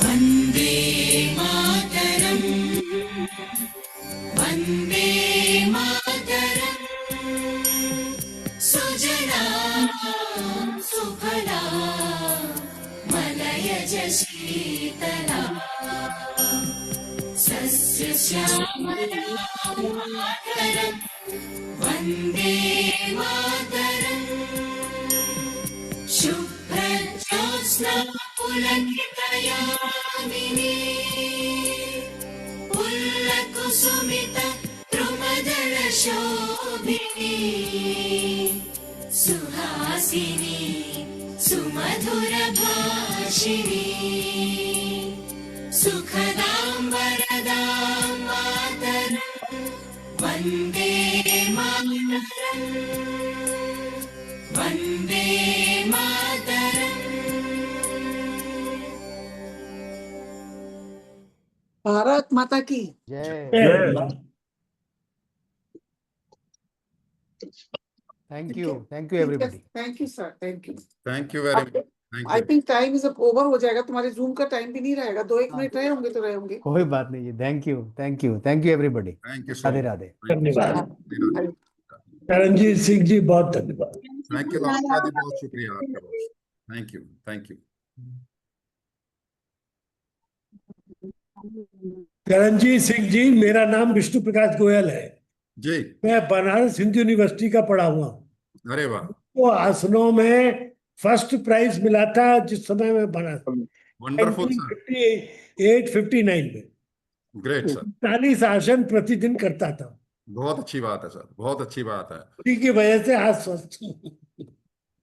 वन्दे मातरम् वन्दे मातरम् सुजला सुफला मलयज शीतला सस्यश्यामला मातरम् वन्दे मातरम् शुभ्रज्योत्स्ना पुलकितयामिनी पुल्लकुसुमित द्रुमदलशोभिनी सुहासिनी सुमधुरभाषिणी सुखदां वरदां मातरम् वन्दे मातरम् वन्दे मातरम्। भारत माता की जय। जय। Thank you everybody. Thank you sir, thank you. Thank you very much. Thank I you. Think time is over हो जाएगा, तुम्हारे जूम का टाइम भी नहीं रहेगा। 2-1 मिनट रहे होंगे तो रहे होंगे। कोई बात नहीं है। Thank you everybody. Thank you so Radhe much. Radhe. धन्यवाद। चरणजीत सिंह जी बहुत धन्यवाद। थैंक यू लालका जी, बहुत शुक्रिया आपका बहुत। Thank you. Thank you. Charanjit Singh ji, मेरा नाम विष्णु प्रकाश गोयल है। जी। मैं बनारस हिंदू यूनिवर्सिटी का पढ़ा हुआ हूँ। अरे वाह, तो आसनों में फर्स्ट प्राइज मिला था जिस समय मैं बना था, वंडरफुल सर। 1958-59 में। Great sir. 40 आसन प्रतिदिन करता था। बहुत अच्छी बात है सर, बहुत अच्छी बात है। उसी की वजह से आज स्वस्थ हूँ।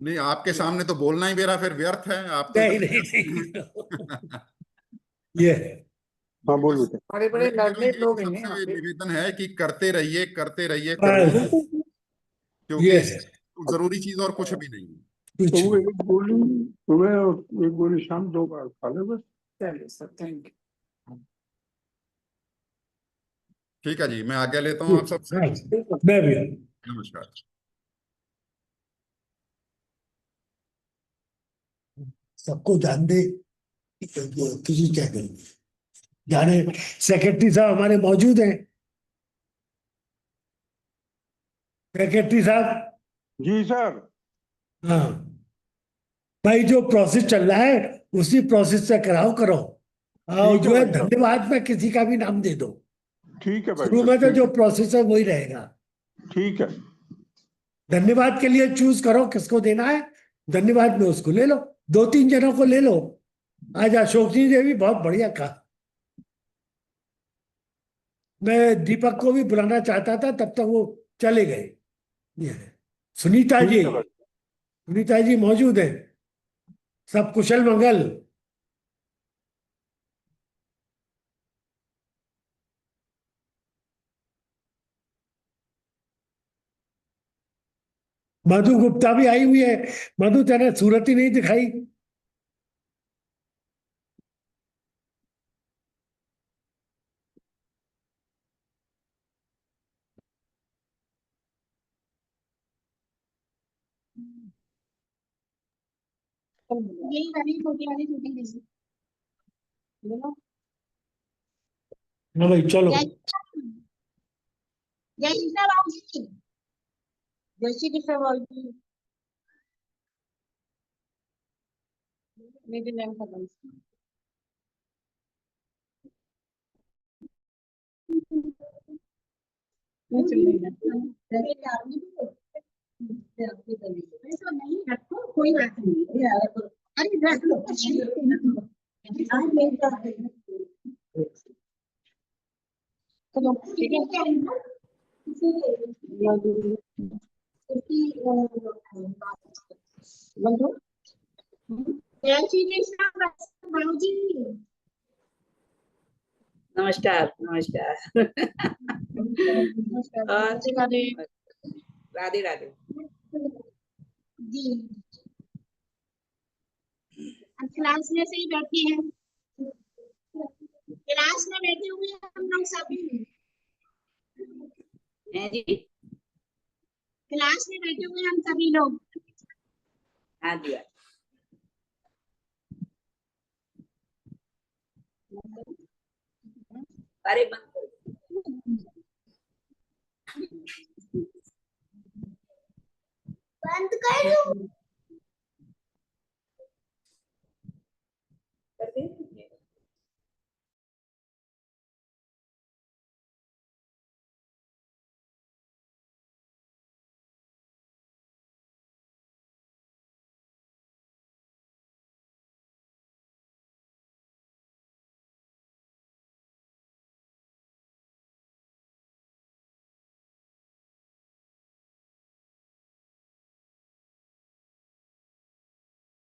नहीं, आपके सामने तो बोलना ही मेरा फिर व्यर्थ है। आप तो नहीं नहीं ये है। हाँ बोल बेटे। बड़े बड़े मेरा लर्नेड ये लोग हैं यहाँ सबसे पे। निवेदन है कि करते रहिए, करते रहिए, बस, करते रहिए, क्योंकि ये इससे जरूरी चीज और कुछ भी नहीं है। कुछ तो नहीं। एक गोली सुबह और एक गोली शाम 2 बार खा ले बस। चलिए सर, थैंक यू। ठीक है जी, मैं आज्ञा लेता हूँ आप सबसे। हाँ, मैं भी। नमस्कार। सबको जान दे किसी क्या करेंगे, जाने। सेक्रेटरी साहब हमारे मौजूद हैं। सेक्रेटरी साहब। जी सर। हाँ भाई, जो प्रोसेस चल रहा है उसी प्रोसेस से करो। और ठीक है जो है भाई साहब। धन्यवाद में किसी का भी नाम दे दो। ठीक है भाई शुरू साहब। में तो ठीक जो है। प्रोसेस है वही रहेगा। ठीक है। धन्यवाद के लिए चूज करो किसको देना है। धन्यवाद में उसको ले लो, 2-3 जनों को ले लो। आज अशोकनी देवी बहुत बढ़िया कहा। मैं दीपक को भी बुलाना चाहता था, तब तक वो चले गए। ये है। सुनीता जी। ठीक है भाई। सुनीता जी मौजूद है। सब कुशल मंगल। मधु गुप्ता भी आई हुई है। मधु, तेने सूरत ही नहीं दिखाई। यही वाली छोटी वाली शूटिंग जैसी। बोलो। हाँ भाई चलो। जय जय कृष्णा बाबू जी। जय श्री कृष्ण बाबू जी। मेरे नाम खत्म। मैं चल रही ऐसा नहीं रखो, कोई बात नहीं यार। अरे रख लो। आज मेरे साथ चलो ठीक है। बंधु जय श्री कृष्ण बाबू जी। नमस्कार नमस्कार। नमस्कार राधे राधे। जी। अब क्लास में से ही बैठी हैं। क्लास में बैठे हुए हैं हम लोग सभी। हैं जी। क्लास में बैठे हुए हम सभी लोग। हाँ जी। अरे बंद बंद कर दूं?